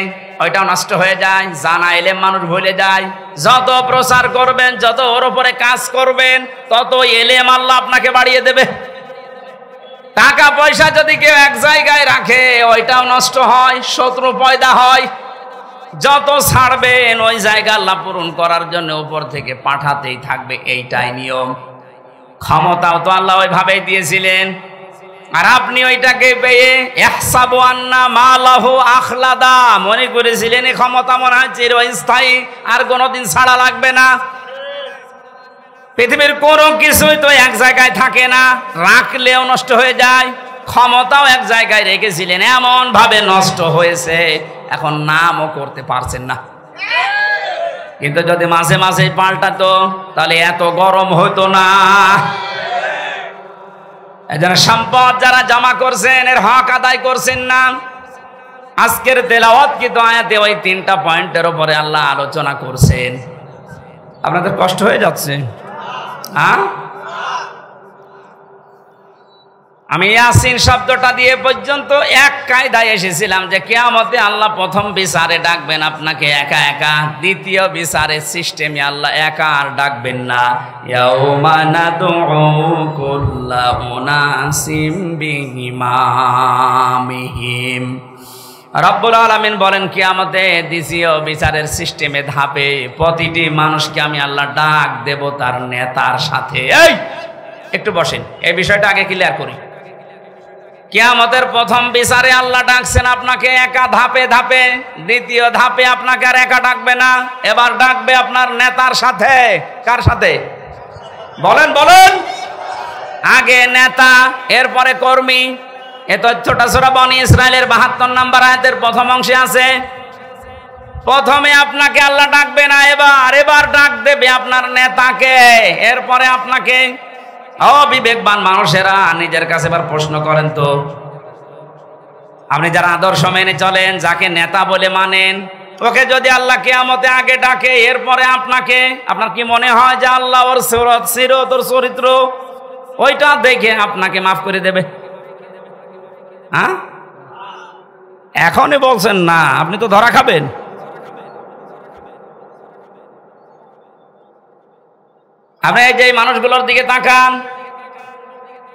S1: ওইটাও নষ্ট হয়ে যায়। জানা এলেম মানুষ ভুলে যায়। যত প্রচার করবেন, যত ওর উপরে কাজ করবেন, তত এলেম আল্লাহ আপনাকে বাড়িয়ে দেবে। টাকা পয়সা যদি কেউ এক জায়গায় রাখে, ওইটাও নষ্ট হয়, শত্রু পয়দা হয়। যত ছাড়বেন ওই জায়গা আল্লাহ পূরণ করার জন্য উপর থেকে পাঠাতেই থাকবে, এইটাই নিয়ম। ক্ষমতাও তো আল্লাহ ওইভাবেই দিয়েছিলেন। আর আপনি ওইটাকে পেয়ে ইহসাবু আন্না মালাহু আখলাদা, মনে করেছিলেন এই ক্ষমতা মনে হয় চিরস্থায়ী, আর কোনোদিন ছাড়া লাগবে না। পৃথিবীর কোনো কিছুই তো এক জায়গায় থাকে না, রাখলেও নষ্ট হয়ে যায়। ক্ষমতাও এক জায়গায় রেখেছিলেন, এমন ভাবে নষ্ট হয়েছে এখন নামও করতে পারছেন না। কিন্তু যদি মাঝে মাঝে পাল্টাতো তাহলে এত গরম হতো না। এজন্য সম্পদ যারা জমা করছেন এর হক আদায় করছেন না। আজকের তেলাওয়াতকৃত আয়াতে ওই 3টা পয়েন্টের উপরে আল্লাহ আলোচনা করছেন। আপনাদের কষ্ট হয়ে যাচ্ছে? আমি ইয়াসিন শব্দটা দিয়ে পর্যন্ত এক কায়দায় এসেছিলাম যে কিয়ামতে আল্লাহ প্রথম বিচারে ডাকবেন আপনাকে একা একা, দ্বিতীয় বিচারের সিস্টেমে আল্লাহ একা আর ডাকবেন না। ইয়াউমা নাদউ কুল্লা উনাসিম বিইমামিহিম। রব্বুল আলামিন বলেন কিয়ামতে দ্বিতীয় বিচারের সিস্টেমে ধাপে প্রতিটি মানুষকে আমি আল্লাহ ডাক দেব তার নেতার সাথে। এই একটু বসেন, এই বিষয়টা আগে ক্লিয়ার করি। কিয়ামতের প্রথম বিচারে আল্লাহ ডাকছেন আপনাকে একা ধাপে ধাপে, দ্বিতীয় ধাপে আপনাকে আর একা ডাকবে না, এবার ডাকবে আপনার নেতার সাথে। কার সাথে বলেন বলেন? আগে নেতা, এরপরে কর্মী। এ তথ্যটা সূরা বনী ইসরাইলের ৭২ নম্বর আয়াতের প্রথম অংশে আছে। প্রথমে আপনাকে আল্লাহ ডাকবে না, এবার ডাক দেবে আপনার নেতাকে, এরপরে আপনাকে। অবিবেকবান মানুষেরা নিজের কাছে এবার প্রশ্ন করেন তো, আপনি যারা আদর্শ মেনে চলেন, যাকে নেতা বলে মানেন, ওকে যদি আল্লাহ কিয়ামতে আগে ডাকে এরপরে আপনাকে, আপনার কি মনে হয় যে আল্লাহ ওর সিরত ওর চরিত্র ওইটা দেখে আপনাকে মাফ করে দেবে? হ্যাঁ, এখনই বলছেন না, আপনি তো ধরা খাবেন। আপনি এই যে মানুষগুলোর দিকে তাকান,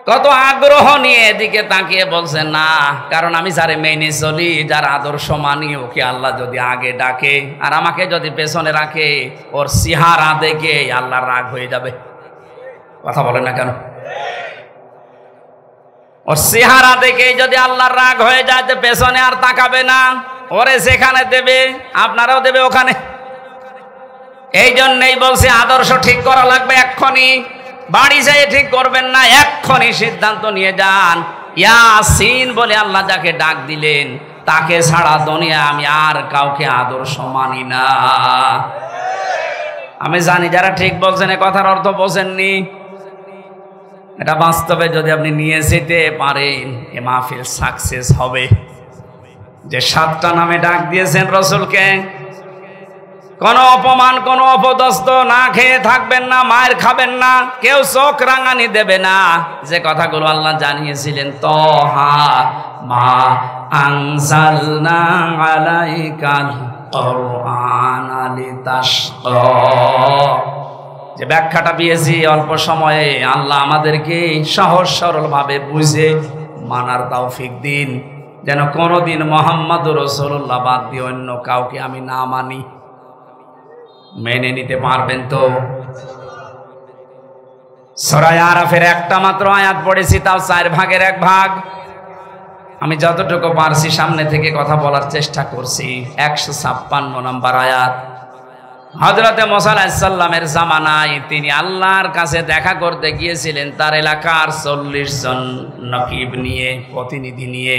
S1: কত আগ্রহ নিয়ে এদিকে তাকিয়ে বলছেন না, কারণ আমি যারে মেনে চলি, যার আদর্শ মানি, ওকে আল্লাহ যদি আগে ডাকে আর আমাকে যদি পেছনে রাখে, ওর চেহারা দেখে আল্লাহর রাগ হয়ে যাবে। কথা বলেন না কেন? ওর চেহারা দেখে যদি আল্লাহর রাগ হয়ে যায়, যে পেছনে আর তাকাবে না, ওরে সেখানে দেবে আপনারাও দেবে ওখানে। এই জন্যই বলছে আদর্শ ঠিক করা লাগবে এক্ষুনি, বাড়ি যেয়ে ঠিক করবেন না, এক্ষুনি সিদ্ধান্ত নিয়ে যান। ইয়াসিন বলে আল্লাহ যাকে ডাক দিলেন, তাকে ছাড়া দুনিয়া আমি আর কাউকে আদর্শ মানি না। আমি জানি যারা ঠিক বলছেন এ কথার অর্থ বোঝেননি। এটা বাস্তবে যদি আপনি নিয়ে যেতে পারেন, এ মাহফিল সাকসেস হবে। যে 7টা নামে ডাক দিয়েছেন রসুলকে, কোনো অপমান, কোনো অপদস্থ না খেয়ে থাকবেন না, মায়ের খাবেন না, কেউ চোখ রাঙানি দেবে না। যে কথাগুলো আল্লাহ জানিয়েছিলেন, তহা মা আনজালনা আলাইকাল কুরআনা লিতাশকা, যে ব্যাখ্যাটা পেয়েছি অল্প সময়ে, আল্লাহ আমাদেরকে সহজ সরল ভাবে বুঝে মানার তৌফিক দিন, যেন কোনোদিন মুহাম্মদুর রাসূলুল্লাহ বাদ দিয়ে অন্য কাউকে আমি না মানি। মেনে নিতে পারবেন তো? সূরা আরাফের একটা মাত্র আয়াত পড়েছি, তাও 4 ভাগের 1 ভাগ। আমি যতটুকু পারছি সামনে থেকে কথা বলার চেষ্টা করছি। 156 নম্বর আয়াত। হযরতে মুসা আলাইহিস সালামের জামানায় তিনি আল্লাহর কাছে দেখা করতে গিয়েছিলেন তার এলাকার 40 জন নকিব নিয়ে, প্রতিনিধি নিয়ে।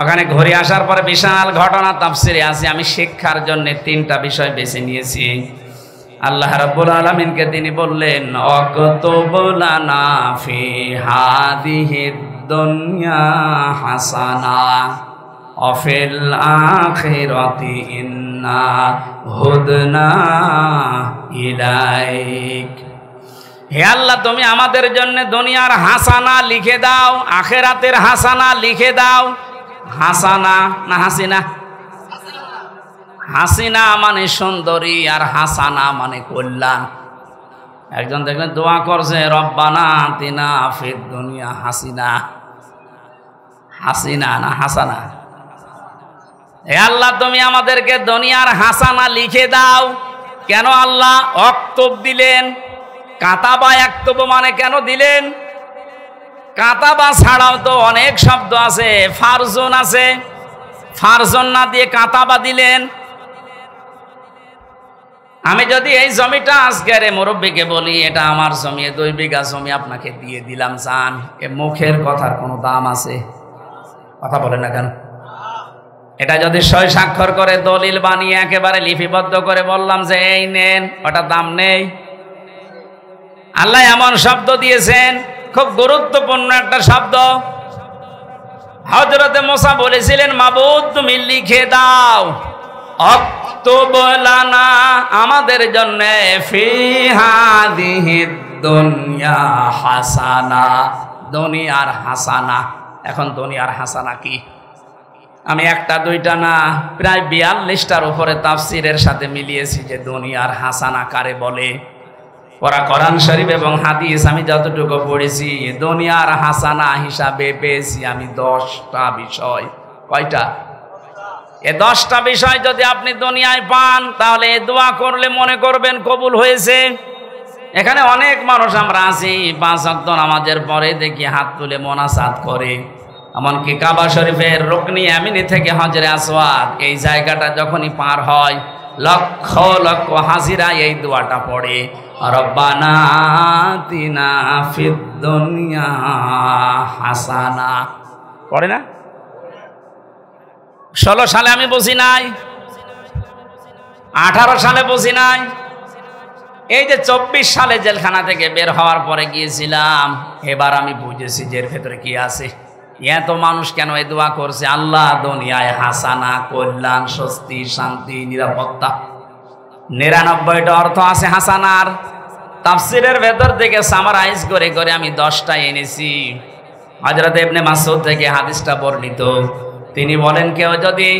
S1: ওখানে ঘুরে আসার পরে বিশাল ঘটনা তাফসিরে আছে। আমি শিক্ষার জন্য 3টা বিষয় বেছে নিয়েছি। আল্লাহ রাব্বুল আলামিনকে তিনি বললেন, অকতুব লানা ফি হাদিহিদ দুনিয়া হাসানা ওয়া ফিল আখিরাতি ইন্না হুদনা ইলাইক। হে আল্লাহ, তুমি আমাদের জন্য দুনিয়ার হাসানা লিখে দাও, আখিরাতের হাসানা লিখে দাও। হাসানা না হাসিনা? হাসিনা মানে সুন্দরী, আর হাসানা মানে কল্যাণ। একজন দেখলেন দোয়া করছে, রব্বানা আতিনা ফিদ দুনিয়া হাসিনা। হাসিনা না হাসানা? হে আল্লাহ, তুমি আমাদেরকে দুনিয়ার হাসানা লিখে দাও। কেন আল্লাহ অক্তব দিলেন? কাতাবা একতব মানে কেন দিলেন? কাতাবা ছাড়াও তো অনেক শব্দ আছে, ফারজন আছে, ফারজন না দিয়ে কাতাবা দিলেন। আমি যদি এই জমিটা আজকের মুরব্বীকে বলি, এটা আমার জমি, 2 বিঘা জমি আপনাকে দিয়ে দিলাম, জান, এ মুখের কথার কোনো দাম আছে? কথা বলে না কেন? এটা যদি সই স্বাক্ষর করে দলিল বানিয়ে একেবারে লিপিবদ্ধ করে বললাম যে এই নেন, ওটা দাম নেই। আল্লাহ এমন শব্দ দিয়েছেন, খুব গুরুত্বপূর্ণ একটা শব্দ। হযরতে মুসা বলেছিলেন, মাবুদ তুমি লিখে দাও, অক্তুব লানা আমাদের জন্য, ফি হাদিহিদ দুনিয়া হাসানা দুনিয়ার হাসানা। এখন দুনিয়ার হাসানা কি? আমি একটা দুইটা না, প্রায় 42টার উপরে তাফসিরের সাথে মিলিয়েছি যে দুনিয়ার হাসানা কারে বলে। ওরা কোরআন শরীফ এবং হাদিস আমি যতটুকু পড়েছি, দুনিয়ার হাসানা হিসাবে পেয়েছি আমি 10টা বিষয়। কয়টা? এ 10টা বিষয় যদি আপনি দুনিয়ায় পান, তাহলে দোয়া করলে মনে করবেন কবুল হয়েছে। এখানে অনেক মানুষ আমরা আছি 5 ওয়াক্ত নামাজের পরে দেখি হাত তুলে মোনাজাত করে, এমনকি কাবা শরীফের রুকনি ইয়ামিনি থেকে হজরে আসওয়াদ এই জায়গাটা যখনই পার হয়, লক্ষ লক্ষ হাজিরা এই দোয়াটা পড়ে, রব্বানা আতিনা ফিদ দুনিয়া হাসানা। পড়ে না? 16 সালে আমি বুঝি নাই, 18 সালে বুঝি নাই, এই যে 24 সালে জেলখানা থেকে বের হওয়ার পরে গিয়েছিলাম, এবার আমি বুঝেছি যে এর ভেতরে কি আছে। এত মানুষ কেন এই দোয়া করছে? আল্লাহ দুনিয়ায় হাসানা, কল্যাণ, স্বস্তি, শান্তি, নিরাপত্তা। 99টা অর্থ আছে হাসানার। তাফসিরের ভেতর থেকে সামারাইজ করে করে আমি 10টা এনেছি। হযরত ইবনে মাসউদ থেকে হাদিসটা বর্ণিত, তিনি বলেন কেউ যদি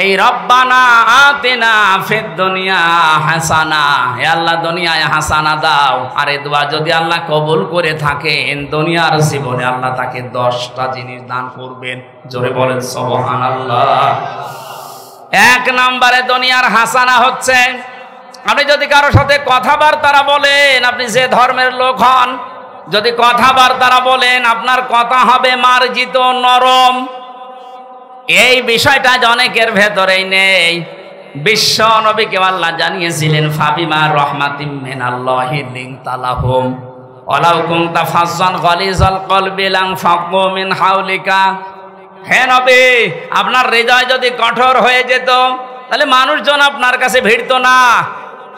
S1: এই রব্বানা আতিনা ফিদ দুনিয়া হাসানা, হে আল্লাহ দুনিয়ায় হাসানা দাও, আর এই দোয়া যদি আল্লাহ কবুল করে থাকেন, দুনিয়ার জীবনে আল্লাহ তাকে 10টা জিনিস দান করবেন। জোরে বলেন সুবহানাল্লাহ। 1 নম্বরে দুনিয়ার হাসানা হচ্ছে, আপনি যদি কারোর সাথে কথাবার্তা বলেন, আপনি যে ধর্মের লোক হন, যদি কথাবার্তা বলেন, আপনার কথা হবে মার্জিত, নরম। এই বিষয়টা অনেকের ভেতরেই নেই। বিশ্ব নবীকে আল্লাহ জানিয়েছিলেন, ফাবিমা রহমাতিম মিনাল্লাহি লিনতা লাহুম ওয়ালাউ কুনতা ফাজ্জান গালিজাল কলবি লানফাদ্দু মিন হাওলিকা। হে নবী, আপনার হৃদয় যদি কঠোর হয়ে যেত, তাহলে মানুষজন আপনার কাছে ভিড়তো না।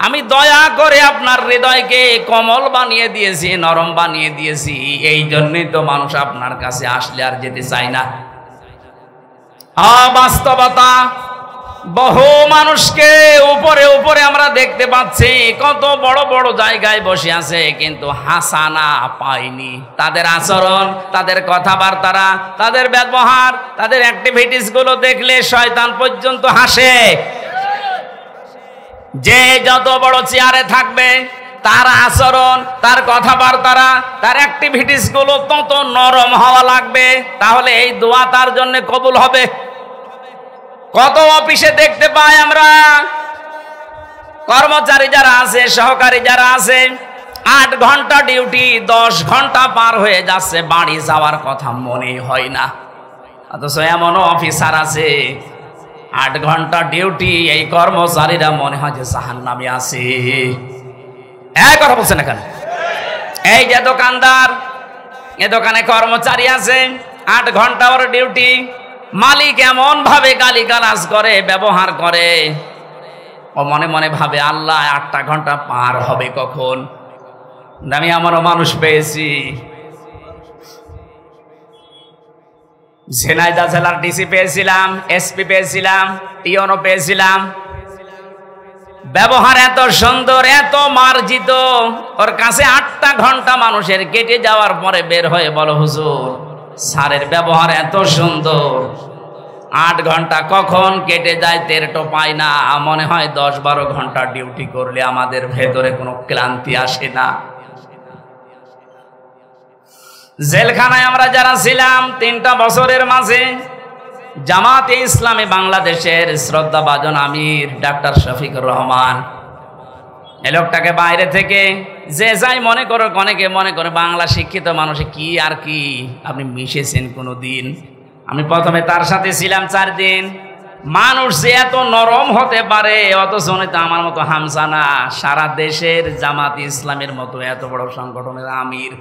S1: আমি দয়া করে আপনার হৃদয়কে কোমল বানিয়ে দিয়েছি, নরম বানিয়ে দিয়েছি। এই জন্যই তো মানুষ আপনার কাছে আসলে আর যেতে চায় না। বাস্তবতা, বহু মানুষকে উপরে উপরে আমরা দেখতে পাচ্ছি, কত বড় বড় জায়গায় বসে আছে, কিন্তু হাসানা পায়নি। তাদের আচরণ, তাদের কথাবার্তা, তাদের ব্যবহার, তাদের অ্যাক্টিভিটিস গুলো দেখলে শয়তান পর্যন্ত হাসে। যে যত বড় চেয়ারে থাকবে, তার আচরণ, তার কথাবার্তা, তার অ্যাক্টিভিটিস গুলো তত নরম হওয়া লাগবে, তাহলে এই দোয়া তার জন্য কবুল হবে। কত অফিসে দেখতে পাই আমরা, কর্মচারী যারা আছে, সহকারী যারা আছে, 8 ঘন্টা ডিউটি, 10 ঘন্টা পার হয়ে যাচ্ছে, বাড়ি যাওয়ার কথা মনে হয় না। অথচ এমনও অফিসার আছে 8 ঘন্টা ডিউটি, এই কর্মচারীরা মনে হয় যে জাহান্নামে আছে। এক কথা বলছেন এখানে। এই যে দোকানদার, এ দোকানে কর্মচারী আছে, 8 ঘন্টা ওর ডিউটি, মালিক এমন ভাবে গালিগালাজ করে, ব্যবহার করে, ও মনে মনে ভাবে আল্লাহ 8টা ঘন্টা পার হবে কখন। আমি আমারও মানুষ পেয়েছি, ঝিনাইদহ জেলার ডিসি পেয়েছিলাম, এসপি পেয়েছিলাম, টিওনও পেয়েছিলাম। ব্যবহার এত সুন্দর, এত মার্জিত, ওর কাছে 8টা ঘন্টা মানুষের কেটে যাওয়ার পরে বের হয়ে বলো, হুজুর স্যারের ব্যবহার এত সুন্দর, 8 ঘন্টা কখন কেটে যায় টের তো পাই না। মনে হয় 10-12 ঘন্টা ডিউটি করলে আমাদের ভেতরে কোনো ক্লান্তি আসে না। জেলখানায় আমরা যারা ছিলাম 3টা বছরের মাঝে, জামাতে ইসলামী বাংলাদেশের শ্রদ্ধাভাজন আমির ডাক্তার শফিকুর রহমান, এই লোকটাকে বাইরে থেকে যে যাই মনে করো, অনেকে মনে করে বাংলা শিক্ষিত মানুষে কি আর কি, আপনি মিশেছেন কোনো দিন? আমি প্রথমে তার সাথে ছিলাম 4 দিন। মানুষ যে এত নরম হতে পারে, অথচ উনি তো আমার মতো হামসা না। সারা দেশের জামাতে ইসলামের মতো এত বড় সংগঠনের আমির,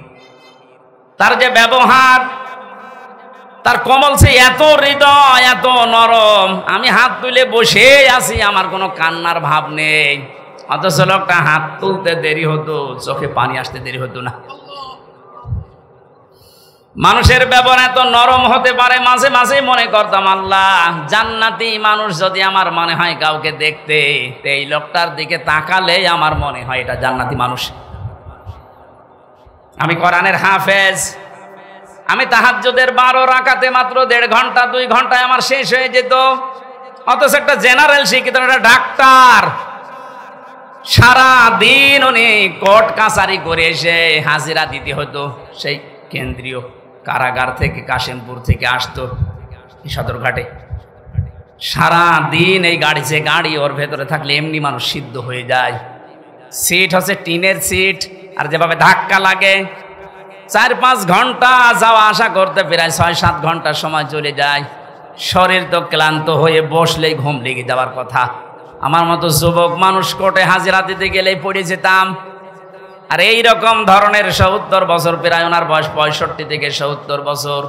S1: তার যে ব্যবহার, তার কমল সে এত হৃদয়, এত নরম। আমি হাত তুলে বসে আছি, আমার কোনো কান্নার ভাব নেই, অথচ লোকটা হাত তুলতে দেরি হতো, চোখে পানি আসতে দেরি হতো না। মানুষের ব্যবহার এত নরম হতে পারে, মাঝে মাঝে মনে করতাম আল্লাহ জান্নাতি মানুষ যদি আমার মনে হয় কাউকে দেখতে, এই লোকটার দিকে তাকালে আমার মনে হয় এটা জান্নাতি মানুষ। আমি কোরআনের হাফেজ, আমি তাহাজ্জুদের 12 রাকাতে মাত্র 1.5 ঘন্টা 2 ঘন্টায় আমার শেষ হয়ে যেত। অথচ একটা জেনারেল শিক্ষিত একটা ডাক্তার সারা দিন উনি কোর্ট কাছারি করে এসে হাজিরা দিতে হতো। সেই কেন্দ্রীয় কারাগার থেকে কাশিমপুর থেকে আসতো সদরঘাটে। সারা দিন এই গাড়ি ওর ভেতরে থাকলে এমনি মানুষ সিদ্ধ হয়ে যায়। সিট হচ্ছে টিনের সিট, আর যেভাবে ধাক্কা লাগে 4-5 ঘন্টা যাওয়া আসা করতে প্রায় 6-7 ঘন্টা সময় চলে যায়। শরীর তো ক্লান্ত হয়ে বসলেই ঘুম লেগে যাওয়ার কথা। আমার মতো যুবক মানুষ কোর্টে হাজিরা দিতে গেলেই পড়ে যেতাম। আর এই রকম ধরনের 70 বছর, প্রায় ওনার বয়স 65 থেকে 70 বছর,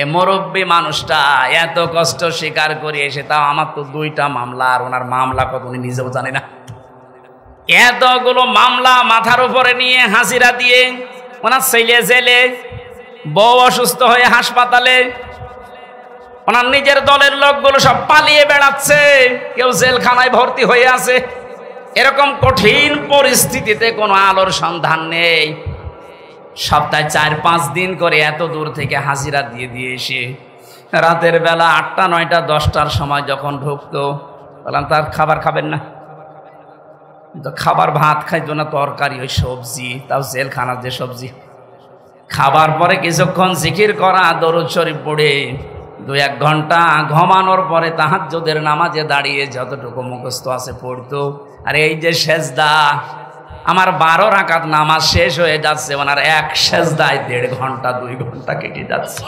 S1: এ মুরব্বী মানুষটা এত কষ্ট স্বীকার করে এসে, তাও আমার তো 2টা মামলা, আর ওনার মামলা কত উনি নিজেও জানে না। এতগুলো মামলা মাথার উপরে নিয়ে হাজিরা দিয়ে, ওনার ছেলে জেলে, বউ অসুস্থ হয়ে হাসপাতালে, ওনার নিজের দলের লোকগুলো সব পালিয়ে বেড়াচ্ছে, কেউ জেলখানায় ভর্তি হয়ে আছে। এরকম কঠিন পরিস্থিতিতে কোনো আলোর সন্ধান নেই। সপ্তাহে 4-5 দিন করে এত দূর থেকে হাজিরা দিয়ে এসে রাতের বেলা 8টা 9টা 10টার সময় যখন ঢুকতো, বললাম তার খাবার খাবেন না? তো খাবার ভাত খাইতো না, তরকারি ওই সবজি, তাও জেলখানার যে সবজি। খাবার পরে কিছুক্ষণ জিকির করা, দরুদ শরীফ পড়ে 2-1 ঘন্টা ঘুমানোর পরে তাহাজ্জুদের নামাজে দাঁড়িয়ে যতটুকু মুখস্থ আছে পড়তো। আর এই যে সেজদা, আমার 12 রাকাত নামাজ শেষ হয়ে যাচ্ছে, ওনার এক সেজদায় 1.5 ঘন্টা 2 ঘন্টা কেটে যাচ্ছে।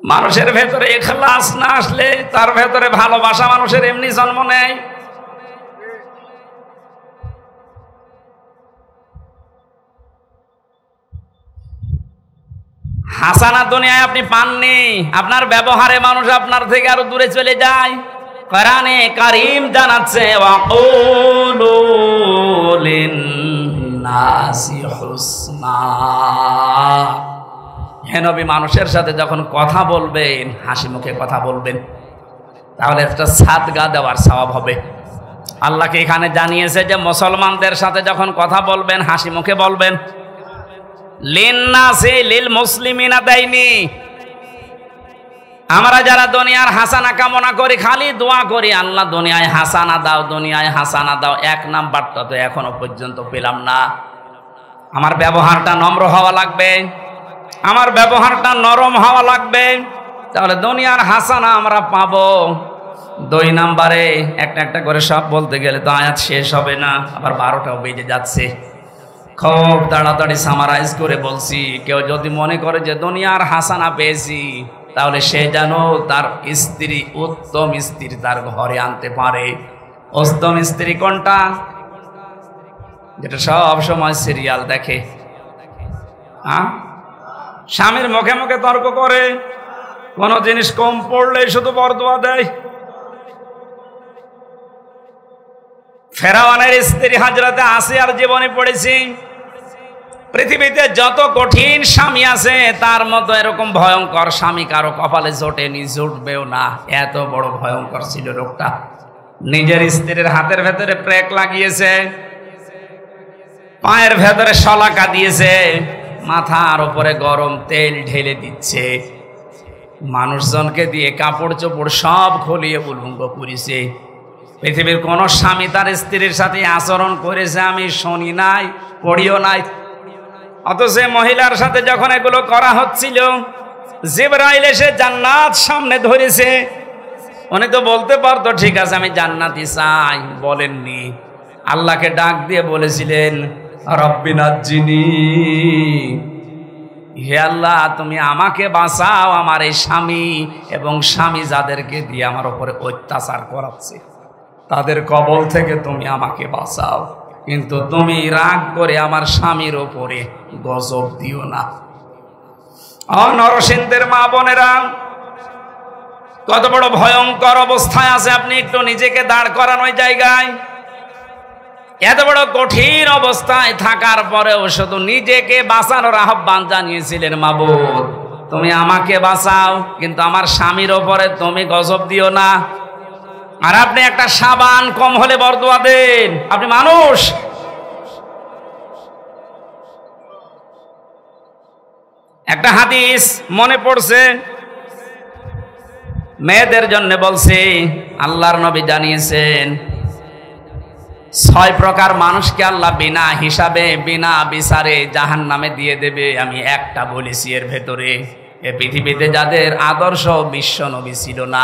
S1: মানুষের ভেতরে ইখলাস না আসলে, তার ভেতরে ভালোবাসা মানুষের এমনি জন্ম নেয়। হাসানা দুনিয়ায় আপনি পাননি, আপনার ব্যবহারে মানুষ আপনার থেকে আরো দূরে চলে যায়। কোরআনে কারীম জানাচ্ছে, ওয়াকুলু লিন-নাসি হুসনা। হে নবী, মানুষের সাথে যখন কথা বলবেন হাসি মুখে কথা বলবেন, তাহলে একটা সাদগা দেওয়ার সওয়াব হবে। আল্লাহকে এখানে জানিয়েছে যে মুসলমানদের সাথে যখন কথা বলবেন হাসি মুখে বলবেন। লিন-নাসি লিল মুসলিমিনা দেয়নি। আমরা যারা দুনিয়ার হাসানা কামনা করি, খালি দোয়া করি, আল্লাহ দুনিয়ায় হাসানা দাও, দুনিয়ায় হাসানা দাও, 1 নাম্বারটা তো এখনো পর্যন্ত পেলাম না। আমার ব্যবহারটা নম্র হওয়া লাগবে, আমার ব্যবহারটা নরম হওয়া লাগবে, তাহলে দুনিয়ার হাসানা আমরা পাবো। 2 নাম্বারে একটা করে সব বলতে গেলে তো আয়াত শেষ হবে না, আবার 12টাও বেজে যাচ্ছে। খুব তাড়াতাড়ি সামারাইজ করে বলছি, কেউ যদি মনে করে যে দুনিয়ার হাসানা পেয়েছি, তাহলে সে যেন তার স্ত্রী, উত্তম স্ত্রী তার ঘরে আনতে পারে। উত্তম স্ত্রী কোনটা? যেটা সব সময় সিরিয়াল দেখে, স্বামীর মুখে মুখে তর্ক করে, কোন জিনিস কম পড়লে শুধু বরদোয়া দেয়। ফেরাউনের স্ত্রী হযরতে আসিয়ার জীবনে পড়েছি। পৃথিবীতে যত কঠিন স্বামী আছে, তার মতো এরকম ভয়ঙ্কর স্বামী কারো কপালে জোটেনি, জুটবেও না। এত বড় ভয়ঙ্কর ছিল লোকটা। নিজের স্ত্রীর হাতের ভেতরে প্রেক লাগিয়েছে, পায়ের ভেতরে শলাকা দিয়েছে, মাথার উপরে গরম তেল ঢেলে দিচ্ছে, মানুষজনকে দিয়ে কাপড় চোপড় সব খুলিয়ে উলঙ্গ করেছে। পৃথিবীর কোন স্বামী তার স্ত্রীর সাথে আচরণ করেছে আমি শুনি নাই, পড়িও নাই। অথচ মহিলার সাথে যখন এগুলো করা হচ্ছিল, জিবরাইল এসে জান্নাত সামনে ধরেছে। উনি তো বলতে পারতো ঠিক আছে আমি জান্নাতি চাই, বলেননি। আল্লাহকে ডাক দিয়ে বলেছিলেন, রব্বি নাজ্জিনি, হে আল্লাহ তুমি আমাকে বাঁচাও, আমার এই স্বামী এবং স্বামী যাদেরকে দিয়ে আমার উপরে অত্যাচার করাচ্ছে তাদের কবল থেকে তুমি আমাকে বাঁচাও, কিন্তু তুমি রাগ করে আমার স্বামীর ওপরে গজব দিও না। নরসিংদের মা বোনেরা, কত বড় ভয়ঙ্কর অবস্থায় আছে আপনি একটু নিজেকে দাঁড় করান ওই জায়গায়। এত বড় কঠিন অবস্থায় থাকার পরেও শুধু নিজেকে বাঁচানোর আহ্বান জানিয়েছিলেন, মাবুদ তুমি আমাকে বাঁচাও, কিন্তু আমার স্বামীর ওপরে তুমি গজব দিও না। আর আপনি একটা সাবান কম হলে বরদোয়া দেন, আপনি মানুষ। একটা হাদিস মনে পড়ছে, মেয়েদের জন্য বলছি, আল্লাহর নবী জানিয়েছেন 6 প্রকার মানুষকে আল্লাহ বিনা হিসাবে বিনা বিচারে জাহান্নামে দিয়ে দেবে। আমি একটা বলেছি এর ভেতরে, এ পৃথিবীতে যাদের আদর্শ বিশ্ব নবী ছিল না।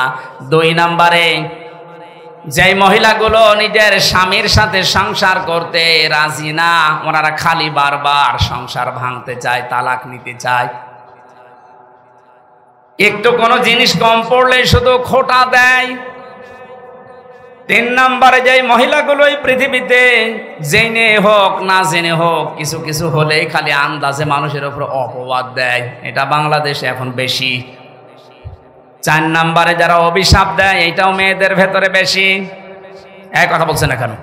S1: 2 নম্বরে, যেই মহিলাগুলো নিজের স্বামীর সাথে সংসার করতে রাজি না, ওনারা খালি বারবার সংসার ভাঙতে চায়, তালাক নিতে চায়। একটু কোনো জিনিস কম পড়লে শুধু খোঁটা দেয়। 3 নম্বরে, যেই মহিলাগুলো এই পৃথিবীতে জেনে হোক না জেনে হোক কিছু কিছু হলেই খালি আন্দাজে মানুষের উপর অপবাদ দেয়, এটা বাংলাদেশে এখন বেশি। 4 নম্বরে যারা অভিশাপ দেয়, এটাও মেয়েদের ভেতরে বেশি। এক কথা বলছেন না কেন?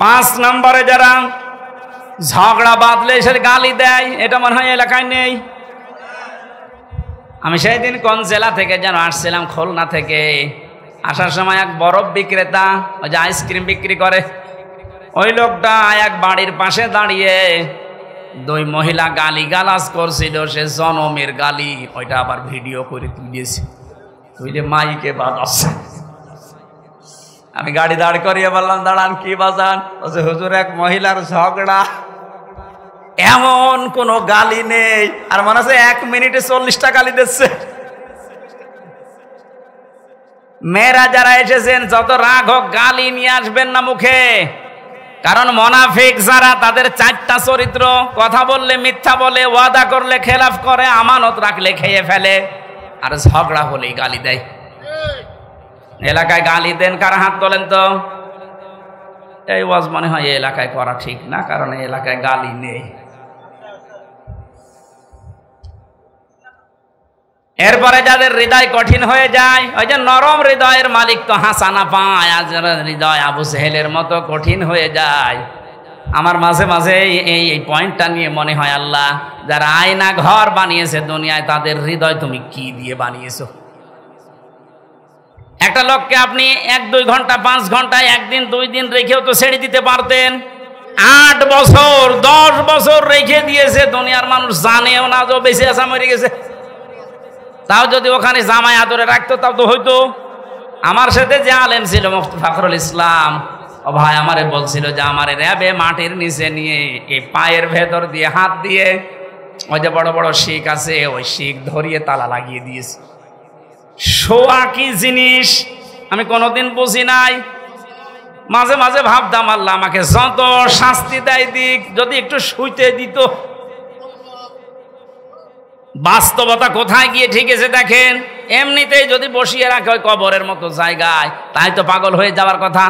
S1: 5 নম্বরে যারা ঝগড়া বাঁধলে সে গালি দেয়, এটা মনে হয় এলাকায় নেই। আমি সেই দিন কোন জেলা থেকে যেন আসছিলাম, খুলনা থেকে। আসার সময় এক বরফ বিক্রেতা, ওই যে আইসক্রিম বিক্রি করে, ওই লোকটা এক বাড়ির পাশে দাঁড়িয়ে 2 মহিলা গালি গালাজ করছিল, সে জনমের গালি, ওইটা আবার ভিডিও করে তুলিয়েছে, তুইলে মাইকে বাজাচ্ছে। আমি গাড়ি দাঁড় করিয়ে বললাম, দাঁড়ান, কি বাজান? বলছে, হুজুর এক মহিলার ঝগড়া, এমন কোনো গালি নেই, আর মনে হচ্ছে 1 মিনিটে 40টা গালি দিচ্ছে। মেয়েরা যারা এসেছেন, যত রাগ হোক গালি নিয়ে আসবেন না মুখে, কারণ মুনাফিক যারা, তাদের 4টা চরিত্র: কথা বললে মিথ্যা বলে, ওয়াদা করলে খেলাফ করে, আমানত রাখলে খেয়ে ফেলে, আর ঝগড়া হলেই গালি দেয়। এলাকায় গালি দেন কার? হাত তোলেন তো। এই ওয়াজ মনে হয় এই এলাকায় করা ঠিক না, কারণ এই এলাকায় গালি নেই। এরপরে যাদের হৃদয় কঠিন হয়ে যায়, ওই যে নরম হৃদয়ের মালিক তো হাসানা পায়, আর যারা হৃদয় আবু সেহেলের মতো কঠিন হয়ে যায়, আমার মাঝে মাঝে এই পয়েন্টটা নিয়ে মনে হয়, আল্লাহ যারা আয়না ঘর বানিয়েছে দুনিয়ায়, তাদের হৃদয় তুমি কি দিয়ে বানিয়েছো? একটা লোককে আপনি 1-2 ঘন্টা 5 ঘন্টায় 1 দিন 2 দিন রেখেও তো ছেড়ে দিতে পারতেন। 8 বছর 10 বছর রেখে দিয়েছে, দুনিয়ার মানুষ জানেও না যে বেঁচে আছে, মরে গেছে। তাও যদি ওখানে জামাই আদরে রাখতো, তাও তো হইতো। আমার সাথে যে আলেম ছিল মুফতি ফখরুল ইসলাম, ও ভাই আমারে বলছিল যে আমারে র্যাবে মাটির নিচে নিয়ে এই পায়ের ভেতর দিয়ে হাত দিয়ে ওই যে বড় বড় শিক আছে, ওই শিক ধরিয়ে তালা লাগিয়ে দিয়েছে। শোয়া কি জিনিস আমি কোনোদিন বুঝি নাই। মাঝে মাঝে ভাবতাম, আল্লাহ আমাকে যত শাস্তি দেয় দিক, যদি একটু শুইতে দিত। বাস্তবতা কোথায় গিয়ে ঠিকেছে দেখেন। এমনিতেই যদি বসিয়ে রাখে ওই কবরের মতো জায়গায়, তাই তো পাগল হয়ে যাওয়ার কথা।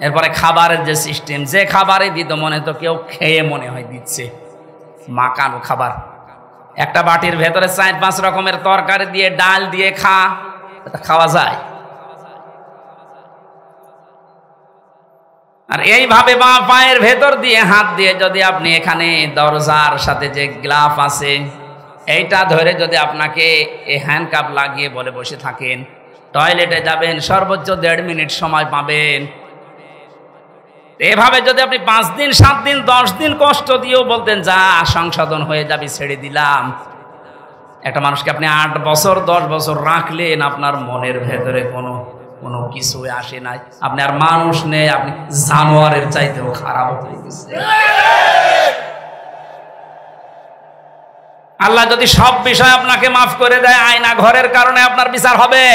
S1: এরপরে খাবারের যে সিস্টেম, যে খাবারে দিত মনে তো কেউ খেয়ে মনে হয় দিচ্ছে মাকানো খাবার। একটা বাটির ভেতরে 4-5 রকমের তরকারি দিয়ে, ডাল দিয়ে খাওয়া যায়। আর এইভাবে বা পায়ের ভেতর দিয়ে হাত দিয়ে যদি আপনি এখানে দরজার সাথে যে গ্লাফ আছে, এইটা ধরে যদি আপনাকে এই হ্যান্ডকাপ লাগিয়ে বলে বসে থাকেন, টয়লেটে যাবেন সর্বোচ্চ 1.5 মিনিট সময় পাবেন। এভাবে যদি আপনি 5 দিন 7 দিন 10 দিন কষ্ট দিয়েও বলতেন যা সংশোধন হয়ে যাবে, ছেড়ে দিলাম, একটা মানুষকে আপনি 8 বছর 10 বছর রাখলেন, আপনার মনের ভেতরে কোনো কিছু আসে নাই, আপনি আর মানুষ নেই, আপনি জানোয়ারের চাইতেও খারাপ হয়ে গেছে। আল্লাহ যদি সব বিষয় আপনাকে মাফ করে দেয়, আয়না ঘরের কারণে আপনার বিচার হবে।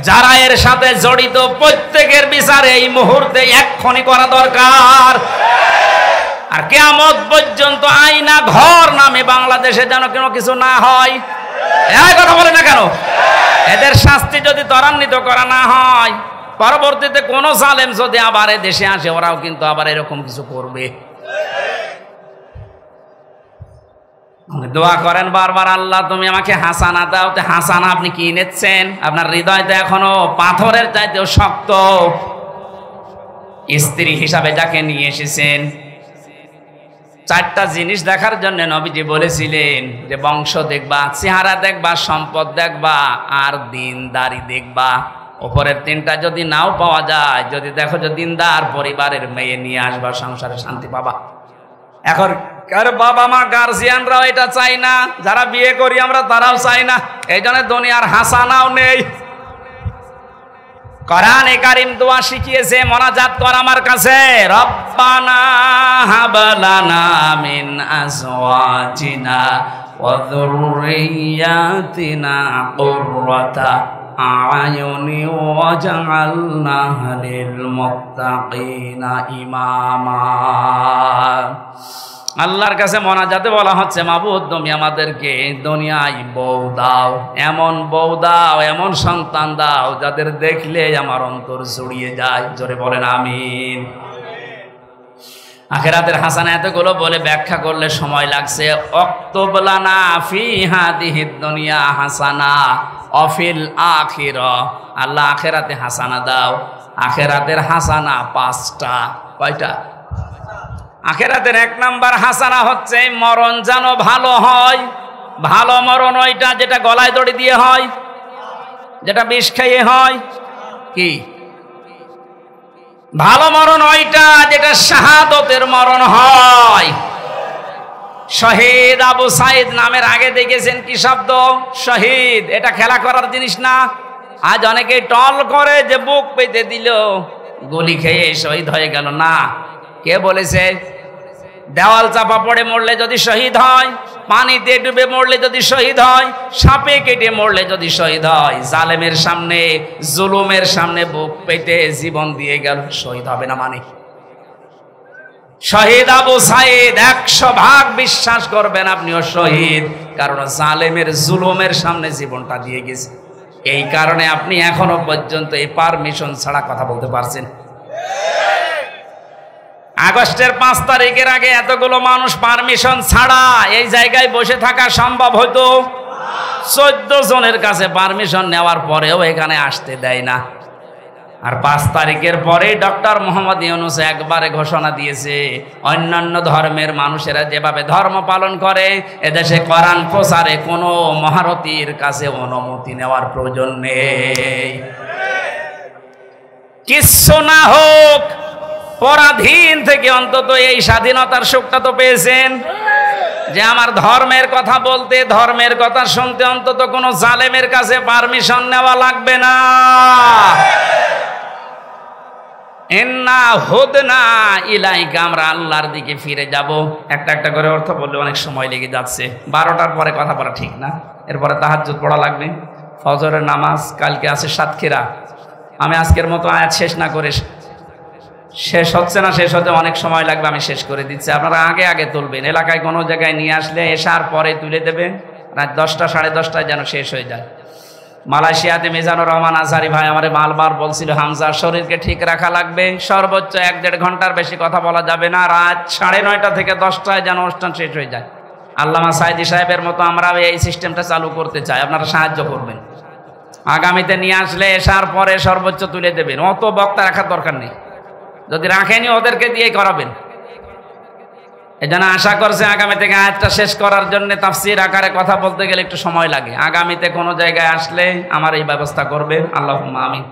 S1: যারা এর সাথে জড়িত প্রত্যেকের বিচার এই মুহূর্তে এক্ষুনি করা দরকার। আর কিয়ামত পর্যন্ত আয়না ঘর নামে বাংলাদেশে যেন কোনো কিছু না হয়। এই কথা বলে না কেন? এদের শাস্তি যদি ত্বরান্বিত করা না হয়, পরবর্তীতে কোন জালেম যদি আবার এই দেশে আসে, ওরাও কিন্তু আবার এরকম কিছু করবে। দোয়া করেন বারবার, আল্লাহ তুমি আমাকে হাসানা দাও। তো হাসানা আপনি কি নিচ্ছেন? আপনার হৃদয়টা এখনো পাথরের চাইতেও শক্ত। স্ত্রী হিসাবে যাকে নিয়ে এসেছেন, 4টা জিনিস দেখার জন্য নবীজি বলেছিলেন যে বংশ দেখবা, চেহারা দেখবা, সম্পদ দেখবা, আর দিনদারি দেখবা। ওপরের 3টা যদি নাও পাওয়া যায়, যদি দেখো যে দিনদার পরিবারের মেয়ে নিয়ে আসবা, সংসারে শান্তি পাবা। এখন কার বাবা মা গার্জিয়ানরাও এটা চাই না, যারা বিয়ে করি আমরা তারাও চাই না, এই জন্য দুনিয়ার হাসানাও নেই। কোরআনে কারীম দোয়া শিখিয়েছে, মোনাজাত কর আমার কাছে, রব্বানা হাবলানা মিন আজওয়াজিনা ওয়া যুররিয়াতিনা কুররাতা আয়ুনি ওয়াজআলনা লিল মুত্তাকিনা ইমামা। আল্লাহর কাছে মোনাজাতে বলা হচ্ছে, মাবুদ তুমি আমাদেরকে দুনিয়ায় বউ দাও, এমন বউ দাও, এমন সন্তান দাও যাদের দেখলে আমার অন্তর জুড়িয়ে যায়। জোরে বলেন আমিন। আখিরাতের হাসানা এতগুলো বলে ব্যাখ্যা করলে সময় লাগছে। অক্তবলানা ফি হাদিহিদ দুনিয়া হাসানা অফিল আখিরা, আল্লাহ আখিরাতে হাসানা দাও। আখিরাতের হাসানা 5টা। কয়টা? আখিরাতের 1 নাম্বার হাসানা হচ্ছে মরণ যেন ভালো হয়। ভালো মরণ ওইটা যেটা গলায় দড়ি দিয়ে হয়, যেটা বিষ খাইয়ে হয়। কি ভালো মরণ? ওইটা যেটা শাহাদতের মরণ হয়। শহীদ আবু সাইদ নামের আগে দেখেছেন কি শব্দ? শহীদ। এটা খেলা করার জিনিস না। আজ অনেকে টল করে যে বুক পেতে দিল, গুলি খেয়ে শহীদ হয়ে গেল। না, কে বলেছে? দেওয়াল চাপা পড়ে মরলে যদি শহীদ হয়, পানিতে ডুবে মরলে যদি শহীদ হয়, সাপে কেটে মরলে যদি শহীদ হয়, জালেমের সামনে জুলুমের সামনে বুক পেতে জীবন দিয়ে গেল, শহীদ হবে না? মানে শহীদ আবু সাইদ 100% বিশ্বাস করবেন আপনিও শহীদ, কারণ জালেমের জুলুমের সামনে জীবনটা দিয়ে গেছে। এই কারণে আপনি এখনো পর্যন্ত এই পারমিশন ছাড়া কথা বলতে পারছেন। আগস্টের 5 তারিখের আগে এতগুলো মানুষ পারমিশন ছাড়া এই জায়গায় বসে থাকা সম্ভব হতো? 14 জনের কাছে পারমিশন নেওয়ার পরেও এখানে আসতে দেয় না। আর 5 তারিখের পরে ডক্টর মোহাম্মদ ইউনূস একবারে ঘোষণা দিয়েছে, অন্যান্য ধর্মের মানুষেরা যেভাবে ধর্ম পালন করে, এদেশে কোরআন প্রচারে কোনো মহারথীর কাছে অনুমতি নেওয়ার প্রয়োজন নেই। কিচ্ছু না হোক, পরাধীন থেকে অন্তত এই স্বাধীনতার সুখটা তো পেয়েছেন, যে আমার ধর্মের কথা বলতে, ধর্মের কথা শুনতে অন্তত কোনো জালেমের কাছে পারমিশন নেওয়া লাগবে না। ইন্না হুদনা ইলাইকা, আমরা আল্লাহর দিকে ফিরে যাব। একটা একটা করে অর্থ বললে অনেক সময় লেগে যাচ্ছে। 12টার পরে কথা বলা ঠিক না, এরপরে তাহাজ্জুদ পড়া লাগবে, ফজরের নামাজ, কালকে আছে সাতক্ষীরা। আমি আজকের মতো আয়াত শেষ না করে, শেষ হচ্ছে না, শেষ হতে অনেক সময় লাগবে, আমি শেষ করে দিচ্ছি। আপনারা আগে আগে তুলবেন, এলাকায় কোনো জায়গায় নিয়ে আসলে এশার পরে তুলে দেবেন, রাত 10টা 10:30টায় যেন শেষ হয়ে যায়। মালয়েশিয়াতে মিজানুর রহমান আজহারি ভাই আমারে মালবার বলছিল, হামজার শরীরকে ঠিক রাখা লাগবে, সর্বোচ্চ 1-1.5 ঘন্টার বেশি কথা বলা যাবে না, রাত 9:30 থেকে 10টায় যেন অনুষ্ঠান শেষ হয়ে যায়। আল্লামা সাইদি সাহেবের মতো আমরা এই সিস্টেমটা চালু করতে চাই, আপনারা সাহায্য করবেন। আগামীতে নিয়ে আসলে এশার পরে সর্বোচ্চ তুলে দেবেন, অত বক্তা রাখার দরকার নেই, যদি রাখেনি ওদেরকে দিয়ে করাবেন। এই জন্য আশা করছে আগামী থেকে আয়াতটা শেষ করার জন্য তাফসীর আকারে কথা বলতে গেলে একটু সময় লাগে। আগামীতে কোনো জায়গায় আসলে আমার এই ব্যবস্থা করবেন। আল্লাহুম্মা আমিন।